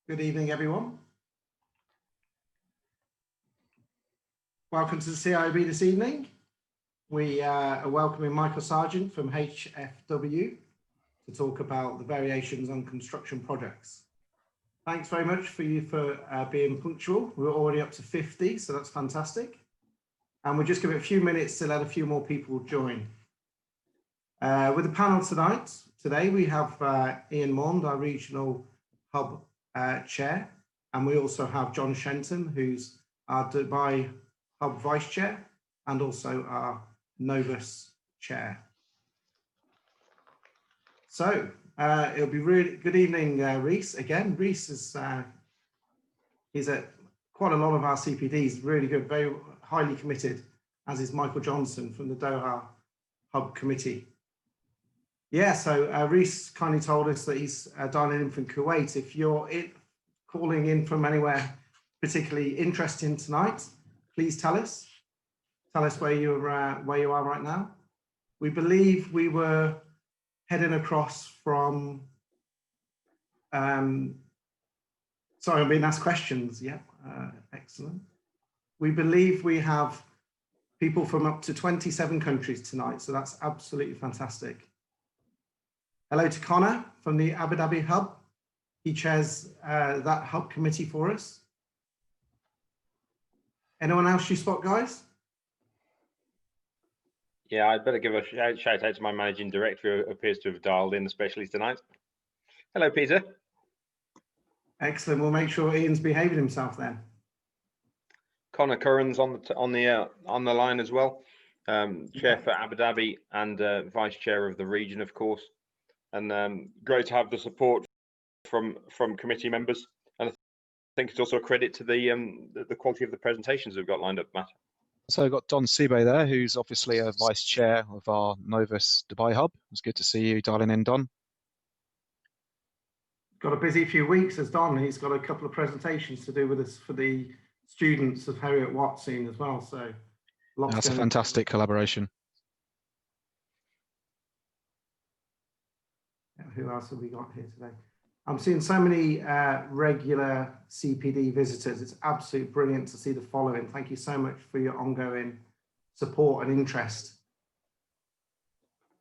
Good evening, everyone. Welcome to the CIB this evening. We are welcoming Michael Sargent from HFW to talk about the variations on construction projects. Thanks very much for being punctual. We're already up to 50, so that's fantastic. And we'll just give it a few minutes to let a few more people join. With the panel today we have Ian Mond, our Regional Hub Chair, and we also have John Shenton, who's our Dubai Hub Vice Chair, and also our Novus Chair. So it'll be really good evening, Reese. Again, Reese is he's at quite a lot of our CPDs, really good, very highly committed, as is Michael Johnson from the Doha Hub Committee. Yeah, so Reese kindly told us that he's dialing in from Kuwait. If you're calling in from anywhere particularly interesting tonight, please tell us. Tell us where you are right now. We believe we were heading across from. Sorry, I'm being asked questions. Yeah, excellent. We believe we have people from up to 27 countries tonight, so that's absolutely fantastic. Hello to Connor from the Abu Dhabi Hub. He chairs that Hub committee for us. Anyone else you spot, guys? Yeah, I'd better give a shout out to my managing director, who appears to have dialed in, especially tonight. Hello, Peter. Excellent. We'll make sure Ian's behaving himself then. Connor Curran's on the line as well, chair for Abu Dhabi and vice chair of the region, of course. And great to have the support from committee members. And I think it's also a credit to the quality of the presentations we've got lined up, Matt. So I've got Don Sibe there, who's obviously a vice chair of our Novus Dubai Hub. It's good to see you dialing in, Don. Got a busy few weeks as Don. He's got a couple of presentations to do with us for the students of Heriot Watt scene as well. So that's a fantastic collaboration. Who else have we got here today? I'm seeing so many regular CPD visitors. It's absolutely brilliant to see the following. Thank you so much for your ongoing support and interest.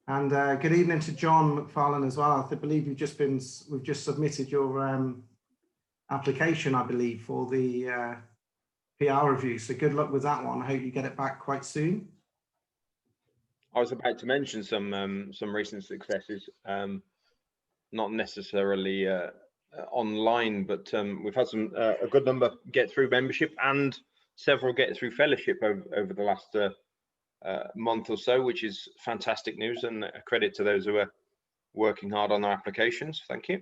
And good evening to John McFarlane as well. I believe we've just submitted your application, I believe, for the PR review. So good luck with that one. I hope you get it back quite soon. I was about to mention some recent successes. Not necessarily online, but we've had a good number get through membership and several get through fellowship over the last month or so, which is fantastic news and a credit to those who are working hard on their applications. Thank you.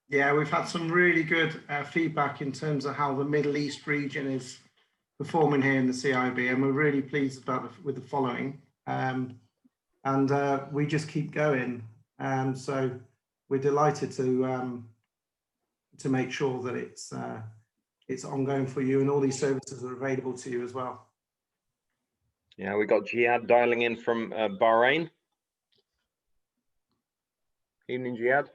Yeah, we've had some really good feedback in terms of how the Middle East region is performing here in the CIB, and we're really pleased with the following. And we just keep going. So we're delighted to make sure that it's ongoing for you, and all these services are available to you as well. Yeah, we got Jihad dialing in from Bahrain. Evening, Jihad.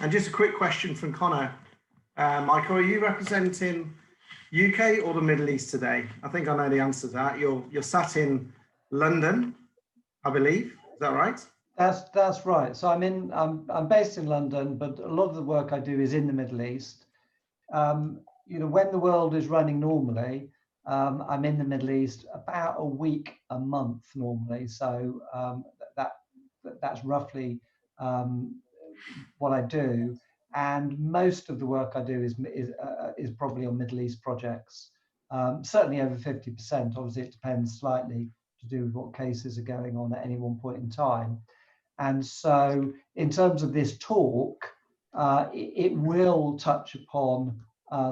And just a quick question from Connor. Michael, are you representing UK or the Middle East today? I think I know the answer to that. You're sat in London, I believe. Is that right? That's right. So I'm based in London, but a lot of the work I do is in the Middle East. You know, when the world is running normally, I'm in the Middle East about a week, a month normally. So that's roughly what I do. And most of the work I do is probably on Middle East projects. Certainly over 50%. Obviously, it depends slightly to do with what cases are going on at any one point in time. And so, in terms of this talk, it will touch upon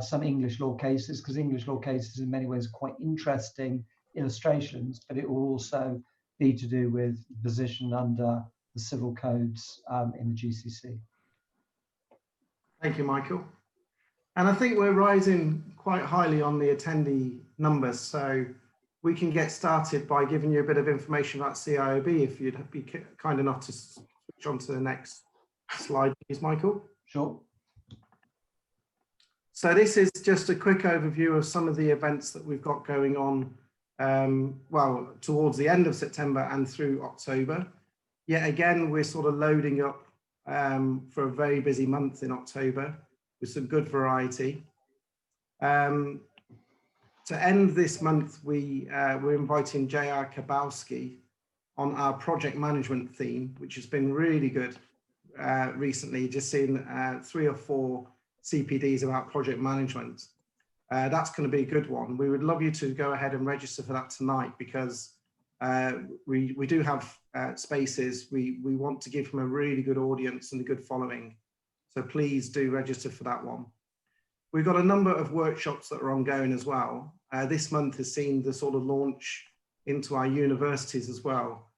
some English law cases, because English law cases, in many ways, are quite interesting illustrations. But it will also be to do with position under the civil codes in the GCC. Thank you, Michael. And I think we're rising quite highly on the attendee numbers. So we can get started by giving you a bit of information about CIOB, if you'd be kind enough to switch on to the next slide, please, Michael. Sure. So this is just a quick overview of some of the events that we've got going on, well, towards the end of September and through October. Yet again, we're sort of loading up for a very busy month in October with some good variety. To end this month, we're inviting J.R. Kabowski on our project management theme, which has been really good recently, just seen 3 or 4 CPDs about project management. That's going to be a good one. We would love you to go ahead and register for that tonight, because we do have spaces. We want to give him a really good audience and a good following. So please do register for that one. We've got a number of workshops that are ongoing as well. This month has seen the sort of launch into our universities as well.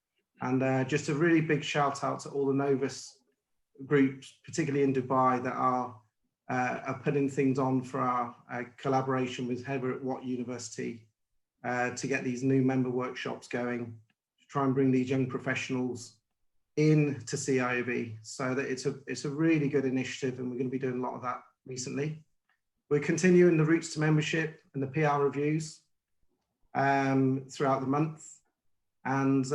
And just a really big shout out to all the Novus groups, particularly in Dubai, that are putting things on for our collaboration with Heather at Watt University to get these new member workshops going, to try and bring these young professionals in to CIOB. So that it's a really good initiative, and we're going to be doing a lot of that recently. We're continuing the routes to membership and the PR reviews throughout the month. And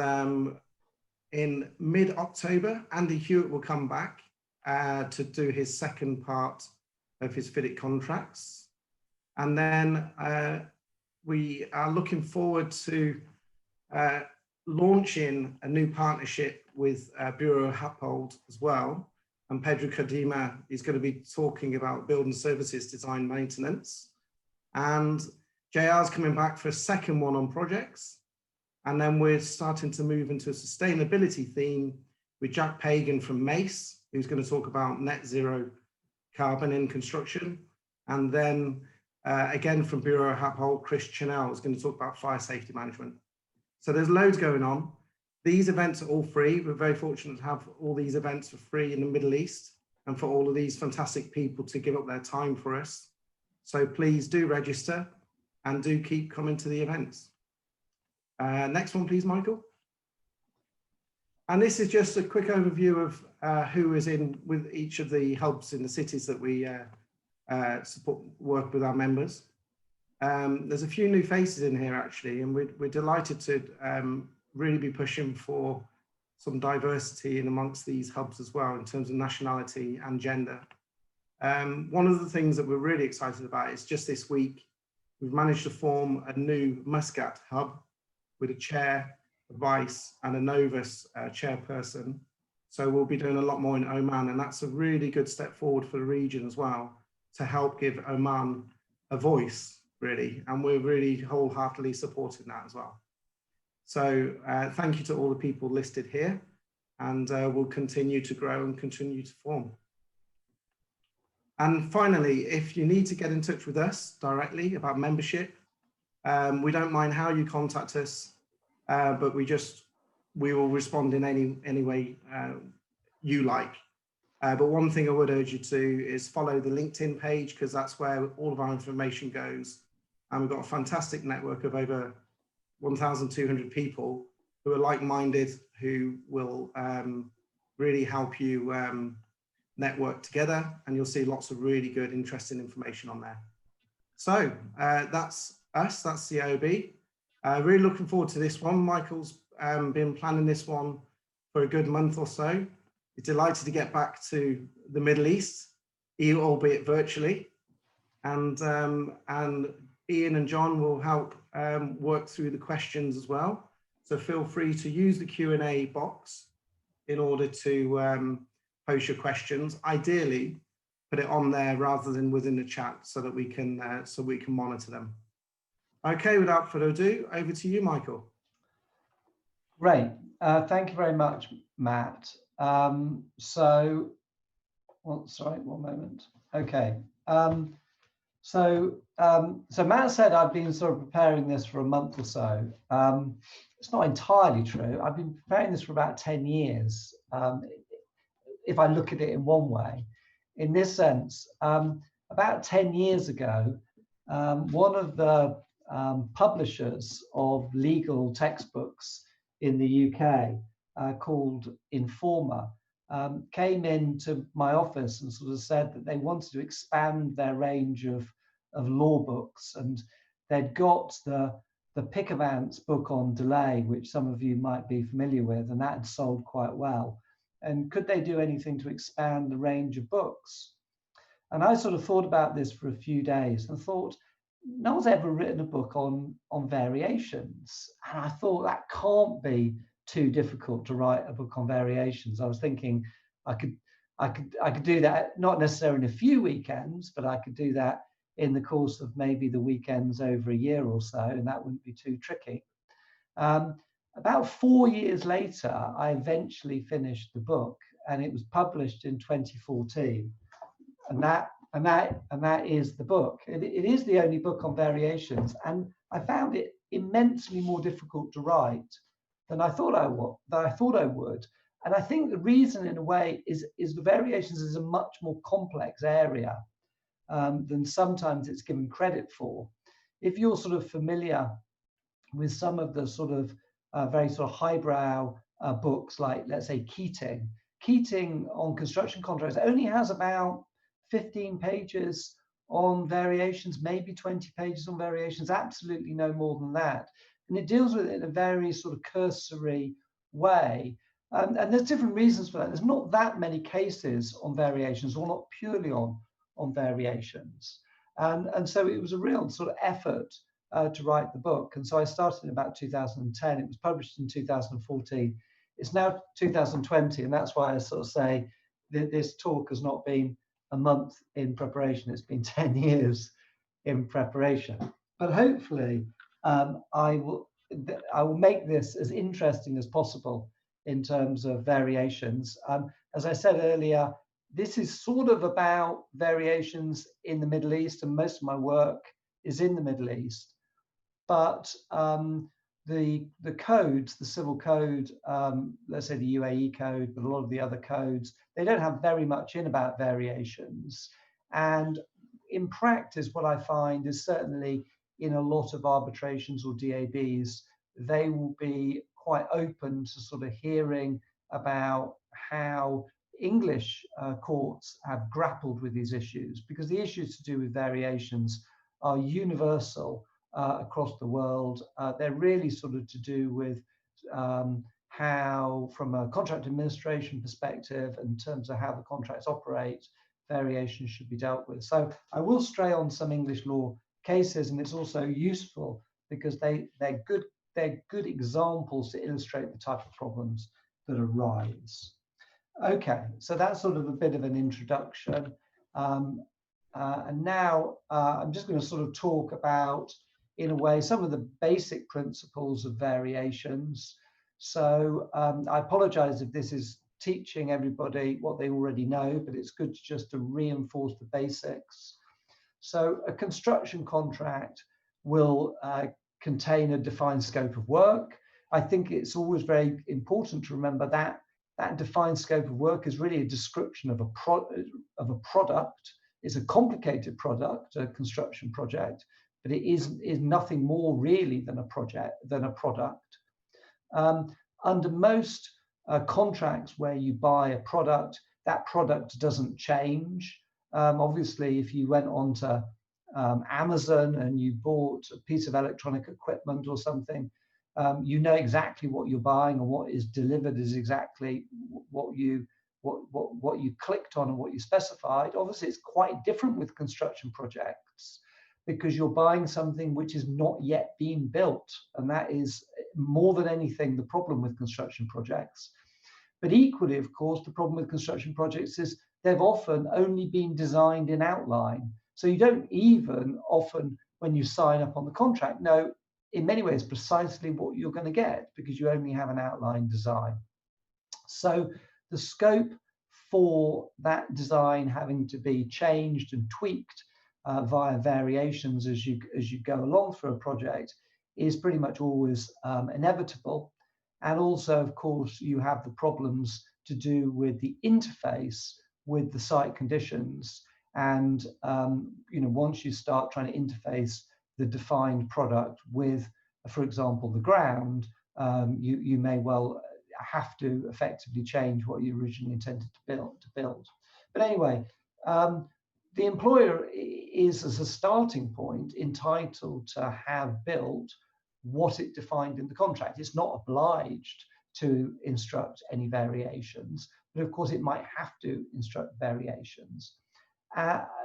in mid-October, Andy Hewitt will come back to do his second part of his FIDIC contracts. And then we are looking forward to launching a new partnership with Bureau Happold as well. And Pedro Kadima is going to be talking about building services, design, maintenance. And JR's coming back for a second one on projects. And then we're starting to move into a sustainability theme with Jack Pagan from Mace, who's going to talk about net zero carbon in construction. And then again from Bureau Happold, Chris Chanel is going to talk about fire safety management. So there's loads going on. These events are all free. We're very fortunate to have all these events for free in the Middle East, and for all of these fantastic people to give up their time for us. So please do register and do keep coming to the events. Next one, please, Michael. And this is just a quick overview of who is in with each of the hubs in the cities that we work with our members. There's a few new faces in here actually, and we're delighted to really be pushing for some diversity in amongst these hubs as well in terms of nationality and gender. One of the things that we're really excited about is just this week, we've managed to form a new Muscat hub with a chair, a vice, and a Novus chairperson. So we'll be doing a lot more in Oman, and that's a really good step forward for the region as well, to help give Oman a voice, really. And we're really wholeheartedly supporting that as well. So thank you to all the people listed here, and we'll continue to grow and continue to form. And finally, if you need to get in touch with us directly about membership, we don't mind how you contact us, but we will respond in any way you like. But one thing I would urge you to is follow the LinkedIn page, because that's where all of our information goes. And we've got a fantastic network of over 1,200 people who are like-minded, who will really help you network together, and you'll see lots of really good, interesting information on there. So that's us, that's CIOB. Really looking forward to this one. Michael's been planning this one for a good month or so. He's delighted to get back to the Middle East, albeit virtually. And Ian and John will help work through the questions as well. So feel free to use the Q&A box in order to post your questions. Ideally, put it on there rather than within the chat, so that we can monitor them. Okay, without further ado, over to you, Michael. Great. Thank you very much, Matt. Sorry, one moment. Okay. So Matt said I've been sort of preparing this for a month or so. It's not entirely true. I've been preparing this for about 10 years, if I look at it in one way. In this sense, about 10 years ago, one of the publishers of legal textbooks in the UK called Informer came into my office and sort of said that they wanted to expand their range of law books, and they'd got the Pick of Ants book on delay, which some of you might be familiar with, and that had sold quite well. And could they do anything to expand the range of books? And I sort of thought about this for a few days and thought, no one's ever written a book on variations. And I thought that can't be too difficult to write a book on variations. I was thinking I could do that, not necessarily in a few weekends, but I could do that in the course of maybe the weekends over a year or so, and that wouldn't be too tricky. About 4 years later, I eventually finished the book, and it was published in 2014. And that is the book. It is the only book on variations, and I found it immensely more difficult to write than I thought I would. And I think the reason, in a way, is the variations is a much more complex area than sometimes it's given credit for. If you're sort of familiar with some of the sort of very sort of highbrow books, like, let's say, Keating on construction contracts only has about 15 pages on variations, maybe 20 pages on variations, absolutely no more than that. And it deals with it in a very sort of cursory way. And there's different reasons for that. There's not that many cases on variations, or not purely on variations. And so it was a real sort of effort to write the book. And so I started in about 2010. It was published in 2014. It's now 2020, and that's why I sort of say that this talk has not been a month in preparation. It's been 10 years in preparation. But hopefully I will make this as interesting as possible in terms of variations. As I said earlier, this is sort of about variations in the Middle East, and most of my work is in the Middle East. But the codes, the civil code, let's say the UAE code, but a lot of the other codes, they don't have very much in about variations. And in practice, what I find is certainly in a lot of arbitrations or DABs, they will be quite open to sort of hearing about how English courts have grappled with these issues, because the issues to do with variations are universal across the world. They're really sort of to do with how, from a contract administration perspective, in terms of how the contracts operate, variations should be dealt with. So I will stray on some English law cases, and it's also useful because they're good examples to illustrate the type of problems that arise. Okay, so that's sort of a bit of an introduction. And now I'm just going to sort of talk about, in a way, some of the basic principles of variations. So I apologize if this is teaching everybody what they already know, but it's good just to reinforce the basics. So a construction contract will contain a defined scope of work. I think it's always very important to remember that that defined scope of work is really a description of a product. It's a complicated product, a construction project, but it is nothing more really than a product. Under most contracts where you buy a product, that product doesn't change. Obviously, if you went on to Amazon and you bought a piece of electronic equipment or something, you know exactly what you're buying, and what is delivered is exactly what you clicked on and what you specified. Obviously, it's quite different with construction projects, because you're buying something which is not yet being built, and that is more than anything the problem with construction projects. But equally, of course, the problem with construction projects is they've often only been designed in outline. So you don't even often, when you sign up on the contract, know in many ways precisely what you're going to get, because you only have an outline design. So the scope for that design having to be changed and tweaked via variations as you go along through a project is pretty much always inevitable. And also, of course, you have the problems to do with the interface with the site conditions. And once you start trying to interface the defined product with, for example, the ground, you may well have to effectively change what you originally intended to build. But anyway, the employer is, as a starting point, entitled to have built what it defined in the contract. It's not obliged to instruct any variations, but of course it might have to instruct variations.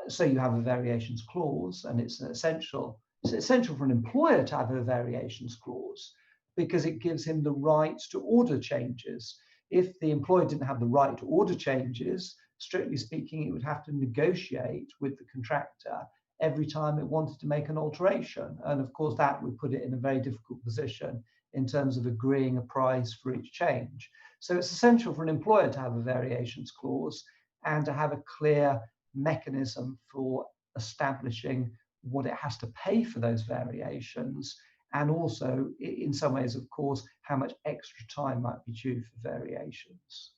So you have a variations clause, and it's essential for an employer to have a variations clause because it gives him the right to order changes. If the employer didn't have the right to order changes, strictly speaking, it would have to negotiate with the contractor every time it wanted to make an alteration. And of course, that would put it in a very difficult position in terms of agreeing a price for each change. So it's essential for an employer to have a variations clause and to have a clear mechanism for establishing what it has to pay for those variations, and also, in some ways, of course, how much extra time might be due for variations.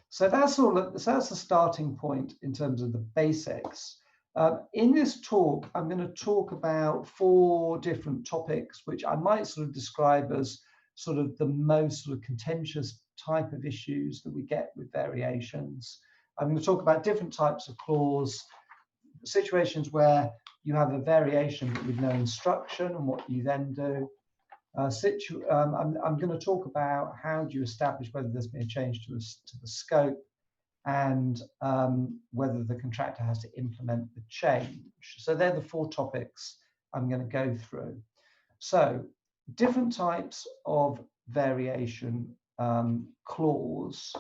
So that's all. So that's the starting point in terms of the basics. In this talk, I'm going to talk about 4 different topics, which I might sort of describe as sort of the most sort of contentious type of issues that we get with variations. I'm going to talk about different types of clause, situations where you have a variation but with no instruction and what you then do. I'm going to talk about how do you establish whether there's been a change to the scope, and whether the contractor has to implement the change. So they're the 4 topics I'm going to go through. So different types of variation clause.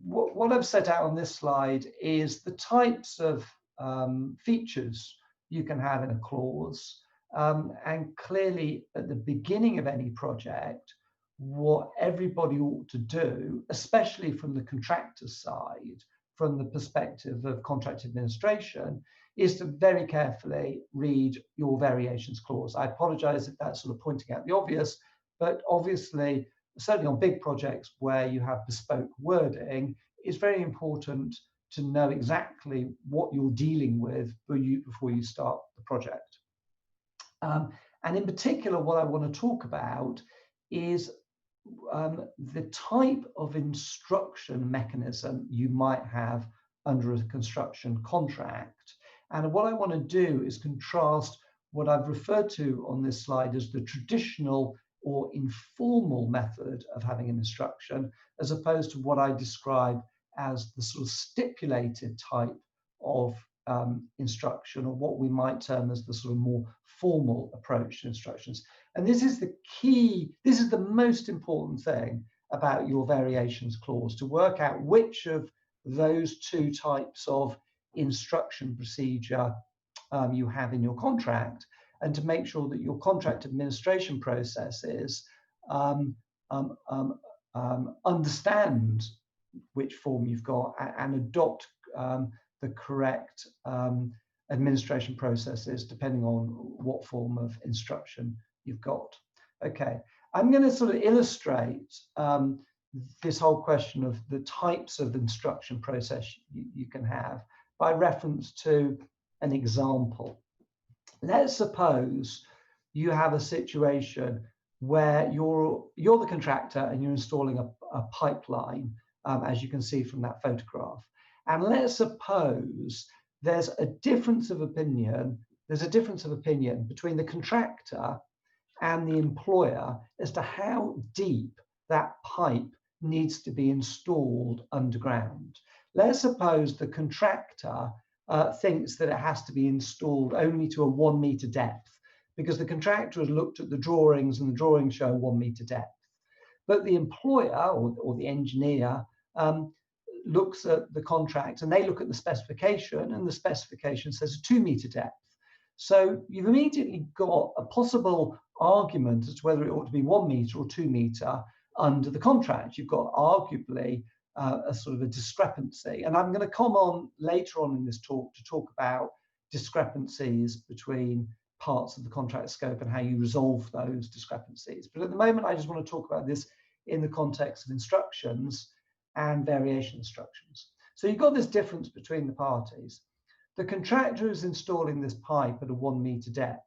What I've set out on this slide is the types of features you can have in a clause. And clearly at the beginning of any project, what everybody ought to do, especially from the contractor's side, from the perspective of contract administration, is to very carefully read your variations clause. I apologize if that's sort of pointing out the obvious, but obviously, certainly on big projects where you have bespoke wording, it's very important to know exactly what you're dealing with before you start the project. And in particular, what I want to talk about is the type of instruction mechanism you might have under a construction contract. And what I want to do is contrast what I've referred to on this slide as the traditional or informal method of having an instruction, as opposed to what I describe as the sort of stipulated type of instruction, or what we might term as the sort of more formal approach to instructions. And this is the key, this is the most important thing about your variations clause, to work out which of those 2 types of instruction procedure you have in your contract, and to make sure that your contract administration processes understand which form you've got and adopt the correct administration processes depending on what form of instruction you've got. Okay, I'm going to sort of illustrate this whole question of the types of instruction process you can have by reference to an example. Let's suppose you have a situation where you're the contractor and you're installing a pipeline, as you can see from that photograph. And let's suppose there's a difference of opinion. There's a difference of opinion between the contractor and the employer as to how deep that pipe needs to be installed underground. Let's suppose the contractor thinks that it has to be installed only to a 1 meter depth, because the contractor has looked at the drawings and the drawings show 1 meter depth. But the employer or the engineer looks at the contract and they look at the specification, and the specification says a 2 meter depth. So you've immediately got a possible argument as to whether it ought to be 1 meter or 2 meter under the contract. You've got arguably a sort of a discrepancy. And I'm going to come on later on in this talk to talk about discrepancies between parts of the contract scope and how you resolve those discrepancies. But at the moment, I just want to talk about this in the context of instructions and variation instructions. So you've got this difference between the parties. The contractor is installing this pipe at a 1 meter depth.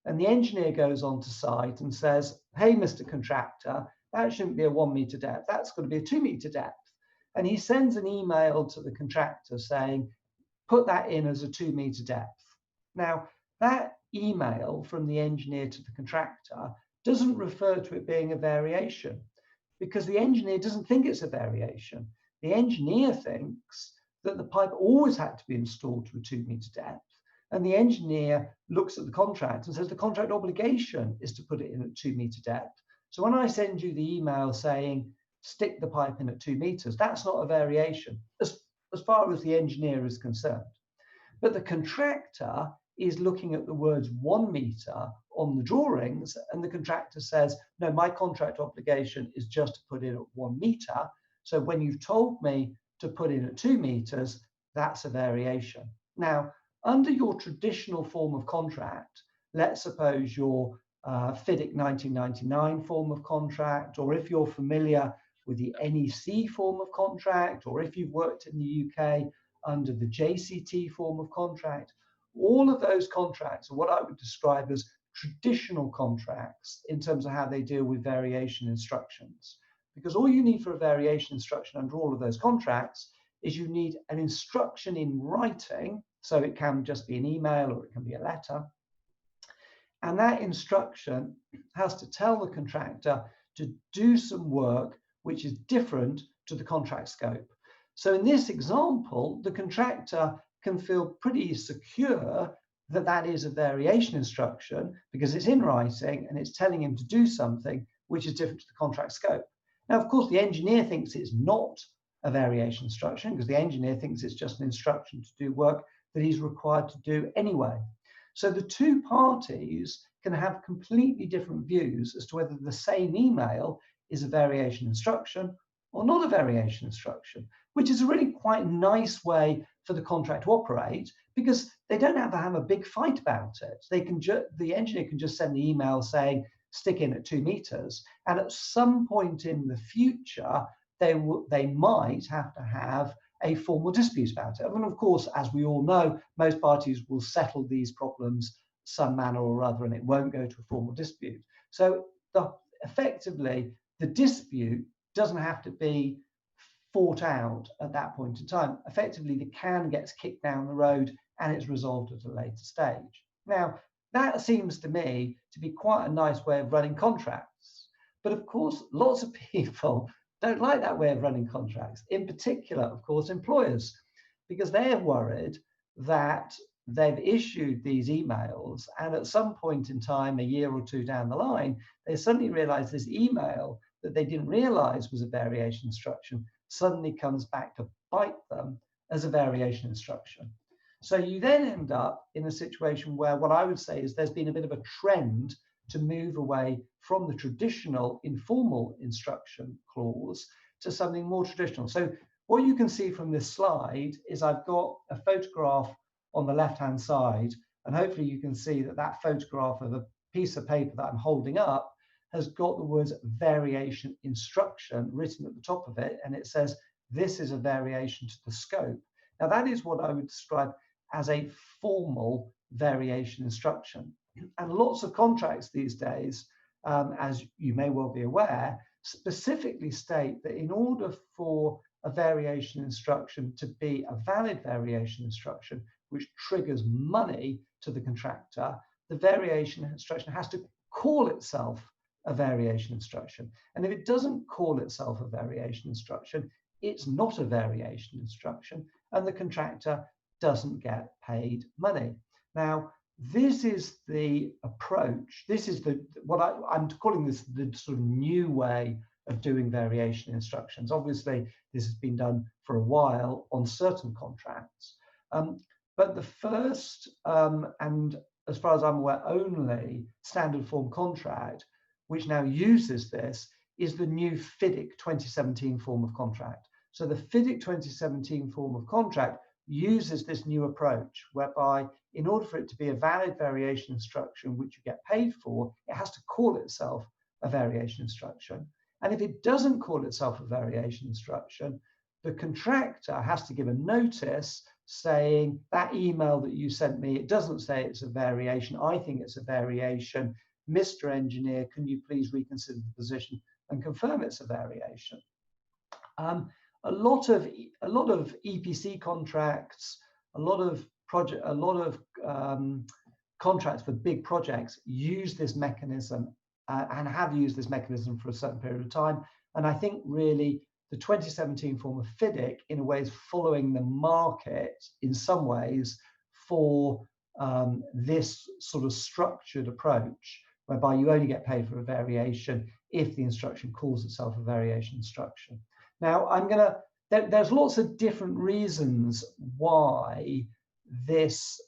And the engineer goes onto site and says, hey, Mr. Contractor, that shouldn't be a 1 meter depth. That's got to be a 2 meter depth. And he sends an email to the contractor saying, put that in as a 2 meter depth. Now, that email from the engineer to the contractor doesn't refer to it being a variation, because the engineer doesn't think it's a variation. The engineer thinks that the pipe always had to be installed to a 2 meter depth. And the engineer looks at the contract and says the contract obligation is to put it in at 2 meter depth. So when I send you the email saying stick the pipe in at 2 meters, that's not a variation as far as the engineer is concerned. But the contractor is looking at the words 1 meter on the drawings, and the contractor says, no, my contract obligation is just to put in at 1 meter. So when you've told me to put in at 2 meters, that's a variation. Now, under your traditional form of contract, let's suppose your FIDIC 1999 form of contract, or if you're familiar with the NEC form of contract, or if you've worked in the UK under the JCT form of contract, all of those contracts are what I would describe as traditional contracts in terms of how they deal with variation instructions. Because all you need for a variation instruction under all of those contracts is you need an instruction in writing. So it can just be an email or it can be a letter. And that instruction has to tell the contractor to do some work which is different to the contract scope. So in this example, the contractor can feel pretty secure that that is a variation instruction because it's in writing and it's telling him to do something which is different to the contract scope. Now, of course, the engineer thinks it's not a variation instruction because the engineer thinks it's just an instruction to do work that he's required to do anyway. So the two parties can have completely different views as to whether the same email is a variation instruction or not a variation instruction, which is a really quite nice way for the contract to operate because they don't have to have a big fight about it. They can the engineer can just send the email saying, stick in at 2 meters. And at some point in the future, they might have to have a formal dispute about it. I mean, of course, as we all know, most parties will settle these problems some manner or other, and it won't go to a formal dispute. So effectively, the dispute doesn't have to be fought out at that point in time. Effectively, the can gets kicked down the road and it's resolved at a later stage. Now, that seems to me to be quite a nice way of running contracts. But of course, lots of people don't like that way of running contracts. In particular, of course, employers, because they're worried that they've issued these emails and at some point in time, a year or two down the line, they suddenly realize this email that they didn't realize was a variation instruction suddenly comes back to bite them as a variation instruction. So you then end up in a situation where what I would say is there's been a bit of a trend to move away from the traditional informal instruction clause to something more traditional. So what you can see from this slide is I've got a photograph on the left-hand side, and hopefully you can see that that photograph of a piece of paper that I'm holding up has got the words variation instruction written at the top of it, and it says this is a variation to the scope. Now that is what I would describe as a formal variation instruction. And lots of contracts these days, as you may well be aware, specifically state that in order for a variation instruction to be a valid variation instruction, which triggers money to the contractor, the variation instruction has to call itself a variation instruction. And if it doesn't call itself a variation instruction, it's not a variation instruction, and the contractor doesn't get paid money. Now, this is the approach. This is I'm calling this the sort of new way of doing variation instructions. Obviously, this has been done for a while on certain contracts. But the first, and as far as I'm aware, only standard form contract which now uses this is the new FIDIC 2017 form of contract. So the FIDIC 2017 form of contract uses this new approach whereby in order for it to be a valid variation instruction which you get paid for, it has to call itself a variation instruction. And if it doesn't call itself a variation instruction, the contractor has to give a notice saying that email that you sent me, it doesn't say it's a variation. I think it's a variation. Mr. Engineer, can you please reconsider the position and confirm it's a variation? A lot of EPC contracts, a lot of contracts for big projects use this mechanism and have used this mechanism for a certain period of time. And I think really the 2017 form of FIDIC in a way is following the market in some ways for this sort of structured approach, whereby you only get paid for a variation if the instruction calls itself a variation instruction. Now, there's lots of different reasons why this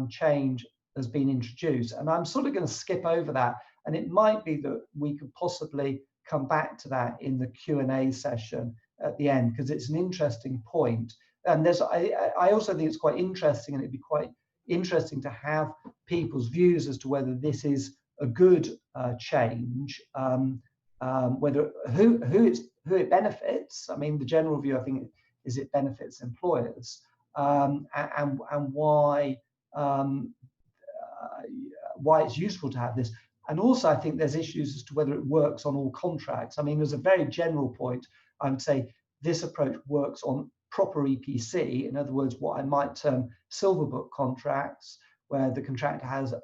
change has been introduced, and I'm sort of going to skip over that, and it might be that we could possibly come back to that in the Q&A session at the end, because it's an interesting point. And I also think it's quite interesting, and it'd be quite interesting to have people's views as to whether this is a good change, whether who it benefits. I mean, the general view, I think, is it benefits employers, and why it's useful to have this. And also, I think there's issues as to whether it works on all contracts. I mean, as a very general point, I would say this approach works on proper EPC. In other words, what I might term silver book contracts, where the contractor has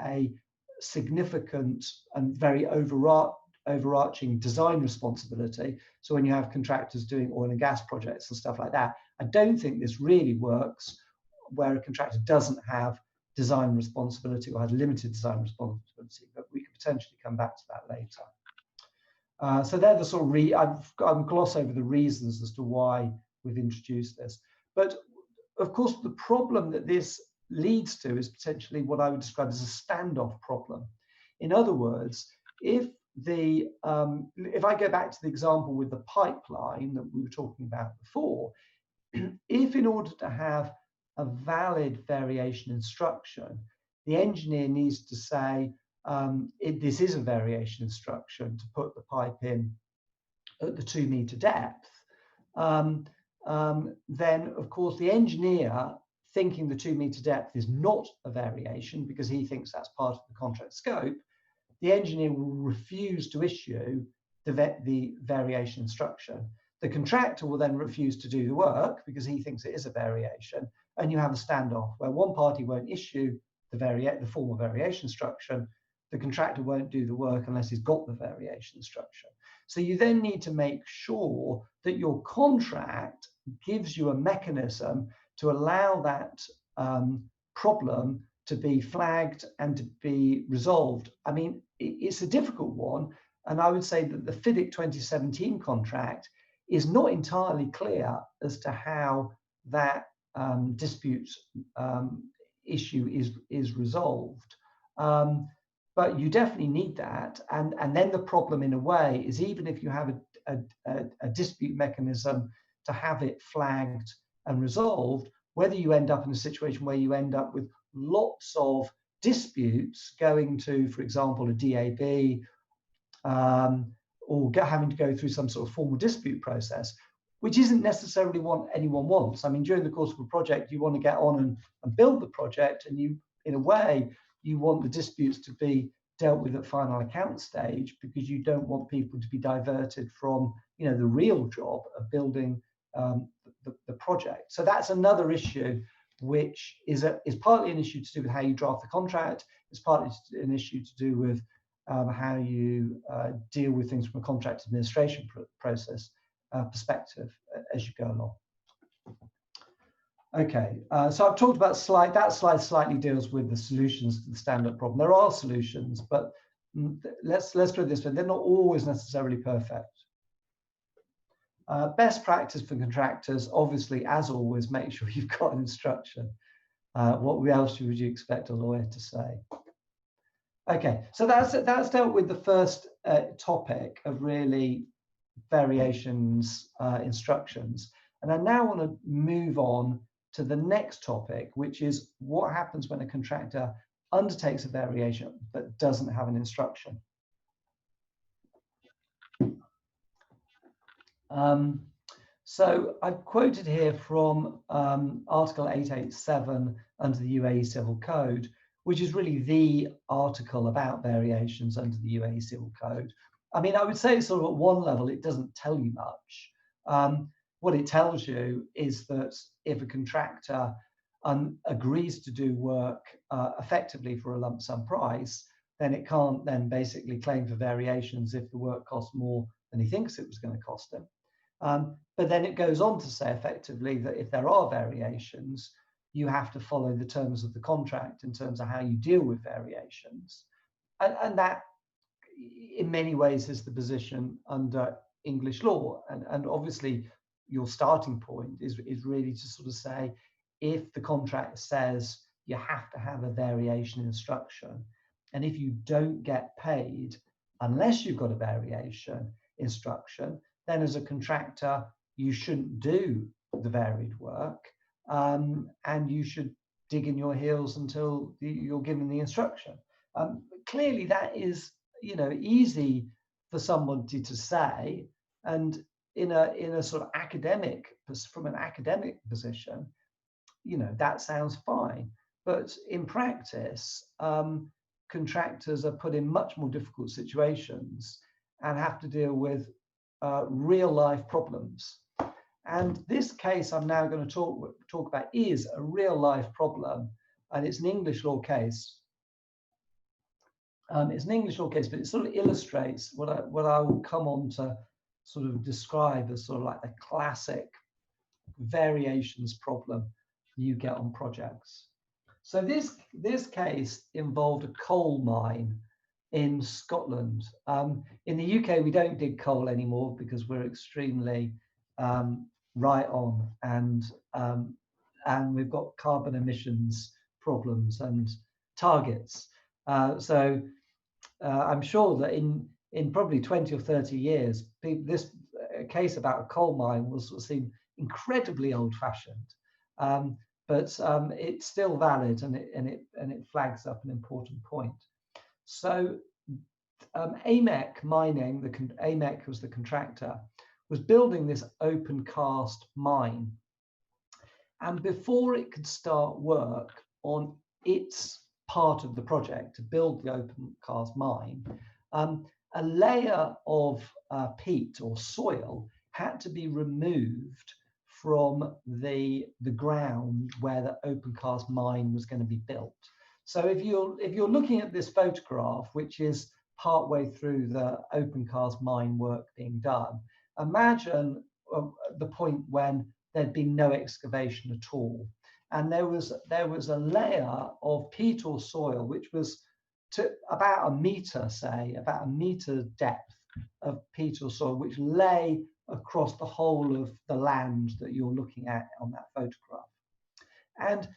a significant and very overarching design responsibility. So when you have contractors doing oil and gas projects and stuff like that, I don't think this really works where a contractor doesn't have design responsibility or has limited design responsibility, but we could potentially come back to that later. So they're the sort of I've glossed over the reasons as to why we've introduced this. But of course, the problem that this leads to is potentially what I would describe as a standoff problem. In other words, if I go back to the example with the pipeline that we were talking about before, if in order to have a valid variation instruction, the engineer needs to say, this is a variation instruction to put the pipe in at the 2 meter depth, then of course the engineer, thinking the 2 meter depth is not a variation because he thinks that's part of the contract scope, the engineer will refuse to issue the variation instruction. The contractor will then refuse to do the work because he thinks it is a variation, and you have a standoff where one party won't issue the formal variation instruction, the contractor won't do the work unless he's got the variation instruction. So you then need to make sure that your contract gives you a mechanism to allow that problem to be flagged and to be resolved. I mean, it's a difficult one, and I would say that the FIDIC 2017 contract is not entirely clear as to how that dispute issue is resolved. But you definitely need that. And then the problem in a way is, even if you have a dispute mechanism to have it flagged and resolved, whether you end up in a situation where you end up with lots of disputes going to, for example, a DAB, or having to go through some sort of formal dispute process, which isn't necessarily what anyone wants. I mean, during the course of a project, you want to get on and build the project, and you, in a way, you want the disputes to be dealt with at final account stage, because you don't want people to be diverted from, the real job of building the project. So that's another issue, which is partly an issue to do with how you draft the contract. It's partly an issue to do with how you deal with things from a contract administration process perspective as you go along. Okay, so I've talked about that slide slightly deals with the solutions to the stand-up problem. There are solutions, but let's put it this way: they're not always necessarily perfect. Best practice for contractors, obviously, as always, make sure you've got an instruction. What else would you expect a lawyer to say? Okay, so that's dealt with the first topic of really variations instructions, and I now want to move on to the next topic, which is what happens when a contractor undertakes a variation but doesn't have an instruction. So I've quoted here from Article 887 under the UAE Civil Code, which is really the article about variations under the UAE Civil Code. I mean, I would say sort of at one level, it doesn't tell you much. What it tells you is that if a contractor agrees to do work effectively for a lump sum price, then it can't then basically claim for variations if the work costs more than he thinks it was going to cost him. But then it goes on to say effectively that if there are variations, you have to follow the terms of the contract in terms of how you deal with variations. And that, in many ways, is the position under English law. And obviously, your starting point is really to sort of say, if the contract says you have to have a variation instruction, and if you don't get paid unless you've got a variation instruction, then as a contractor, you shouldn't do the varied work, and you should dig in your heels until you're given the instruction. Clearly, that is, easy for somebody to say, and in a sort of from an academic position, that sounds fine. But in practice, contractors are put in much more difficult situations and have to deal with real life problems. And this case I'm now going to talk about is a real life problem, and it's an English law case. It's an English law case, but it sort of illustrates what I will come on to sort of describe as sort of like the classic variations problem you get on projects. So this case involved a coal mine in Scotland. In the UK, we don't dig coal anymore because we're extremely right on, and we've got carbon emissions problems and targets. So I'm sure that in probably 20 or 30 years, this case about a coal mine will sort of seem incredibly old-fashioned, but it's still valid, and it flags up an important point. So AMEC Mining, AMEC was the contractor, was building this open cast mine, and before it could start work on its part of the project to build the open cast mine, a layer of peat or soil had to be removed from the ground where the open cast mine was going to be built. So if you're looking at this photograph, which is partway through the open cast mine work being done, imagine the point when there'd been no excavation at all, and there was a layer of peat or soil which was to about a meter, say about a meter depth of peat or soil, which lay across the whole of the land that you're looking at on that photograph. And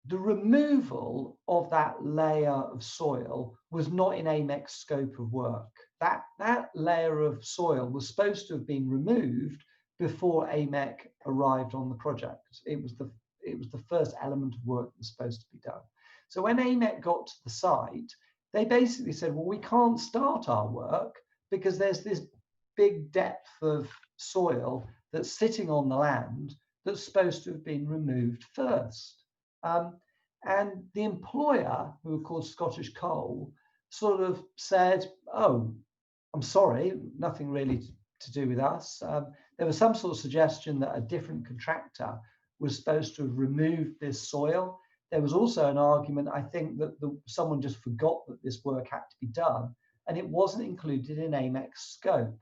the removal of that layer of soil was not in AMEC's scope of work. That layer of soil was supposed to have been removed before AMEC arrived on the project. It was the first element of work that was supposed to be done. So when AMEC got to the site, they basically said, well, we can't start our work because there's this big depth of soil that's sitting on the land that's supposed to have been removed first. And the employer, who were called Scottish Coal, sort of said, oh, I'm sorry, nothing really to do with us. There was some sort of suggestion that a different contractor was supposed to have removed this soil. There was also an argument, I think, that someone just forgot that this work had to be done, and it wasn't included in AMEC's scope.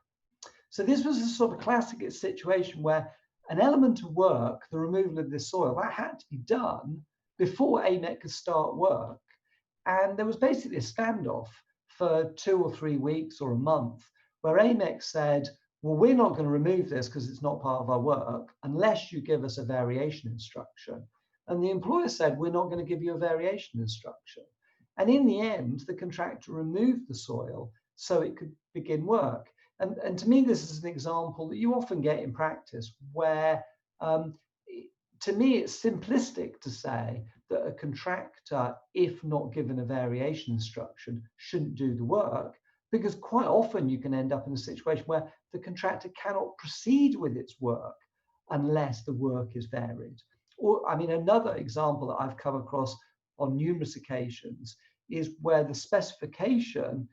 So this was a sort of classic situation where an element of work, the removal of this soil, that had to be done before AMEC could start work. And there was basically a standoff for 2 or 3 weeks or a month where AMEC said, well, we're not going to remove this because it's not part of our work unless you give us a variation instruction. And the employer said, we're not going to give you a variation instruction. And in the end, the contractor removed the soil so it could begin work. And to me, this is an example that you often get in practice where, to me, it's simplistic to say that a contractor, if not given a variation instruction, shouldn't do the work, because quite often you can end up in a situation where the contractor cannot proceed with its work unless the work is varied. Or, I mean, another example that I've come across on numerous occasions is where the specification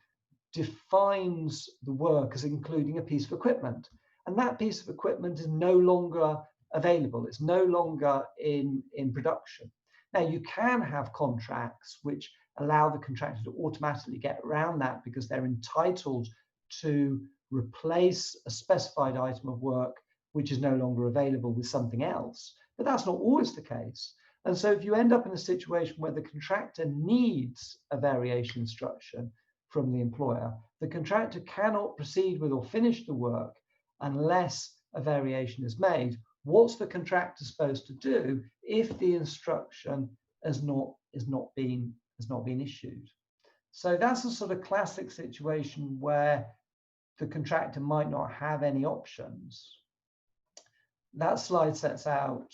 defines the work as including a piece of equipment. And that piece of equipment is no longer available. It's no longer in production. Now, you can have contracts which allow the contractor to automatically get around that because they're entitled to replace a specified item of work which is no longer available with something else. But that's not always the case. And so if you end up in a situation where the contractor needs a variation instruction from the employer, the contractor cannot proceed with or finish the work unless a variation is made. What's the contractor supposed to do if the instruction has not been issued? So that's a sort of classic situation where the contractor might not have any options. That slide sets out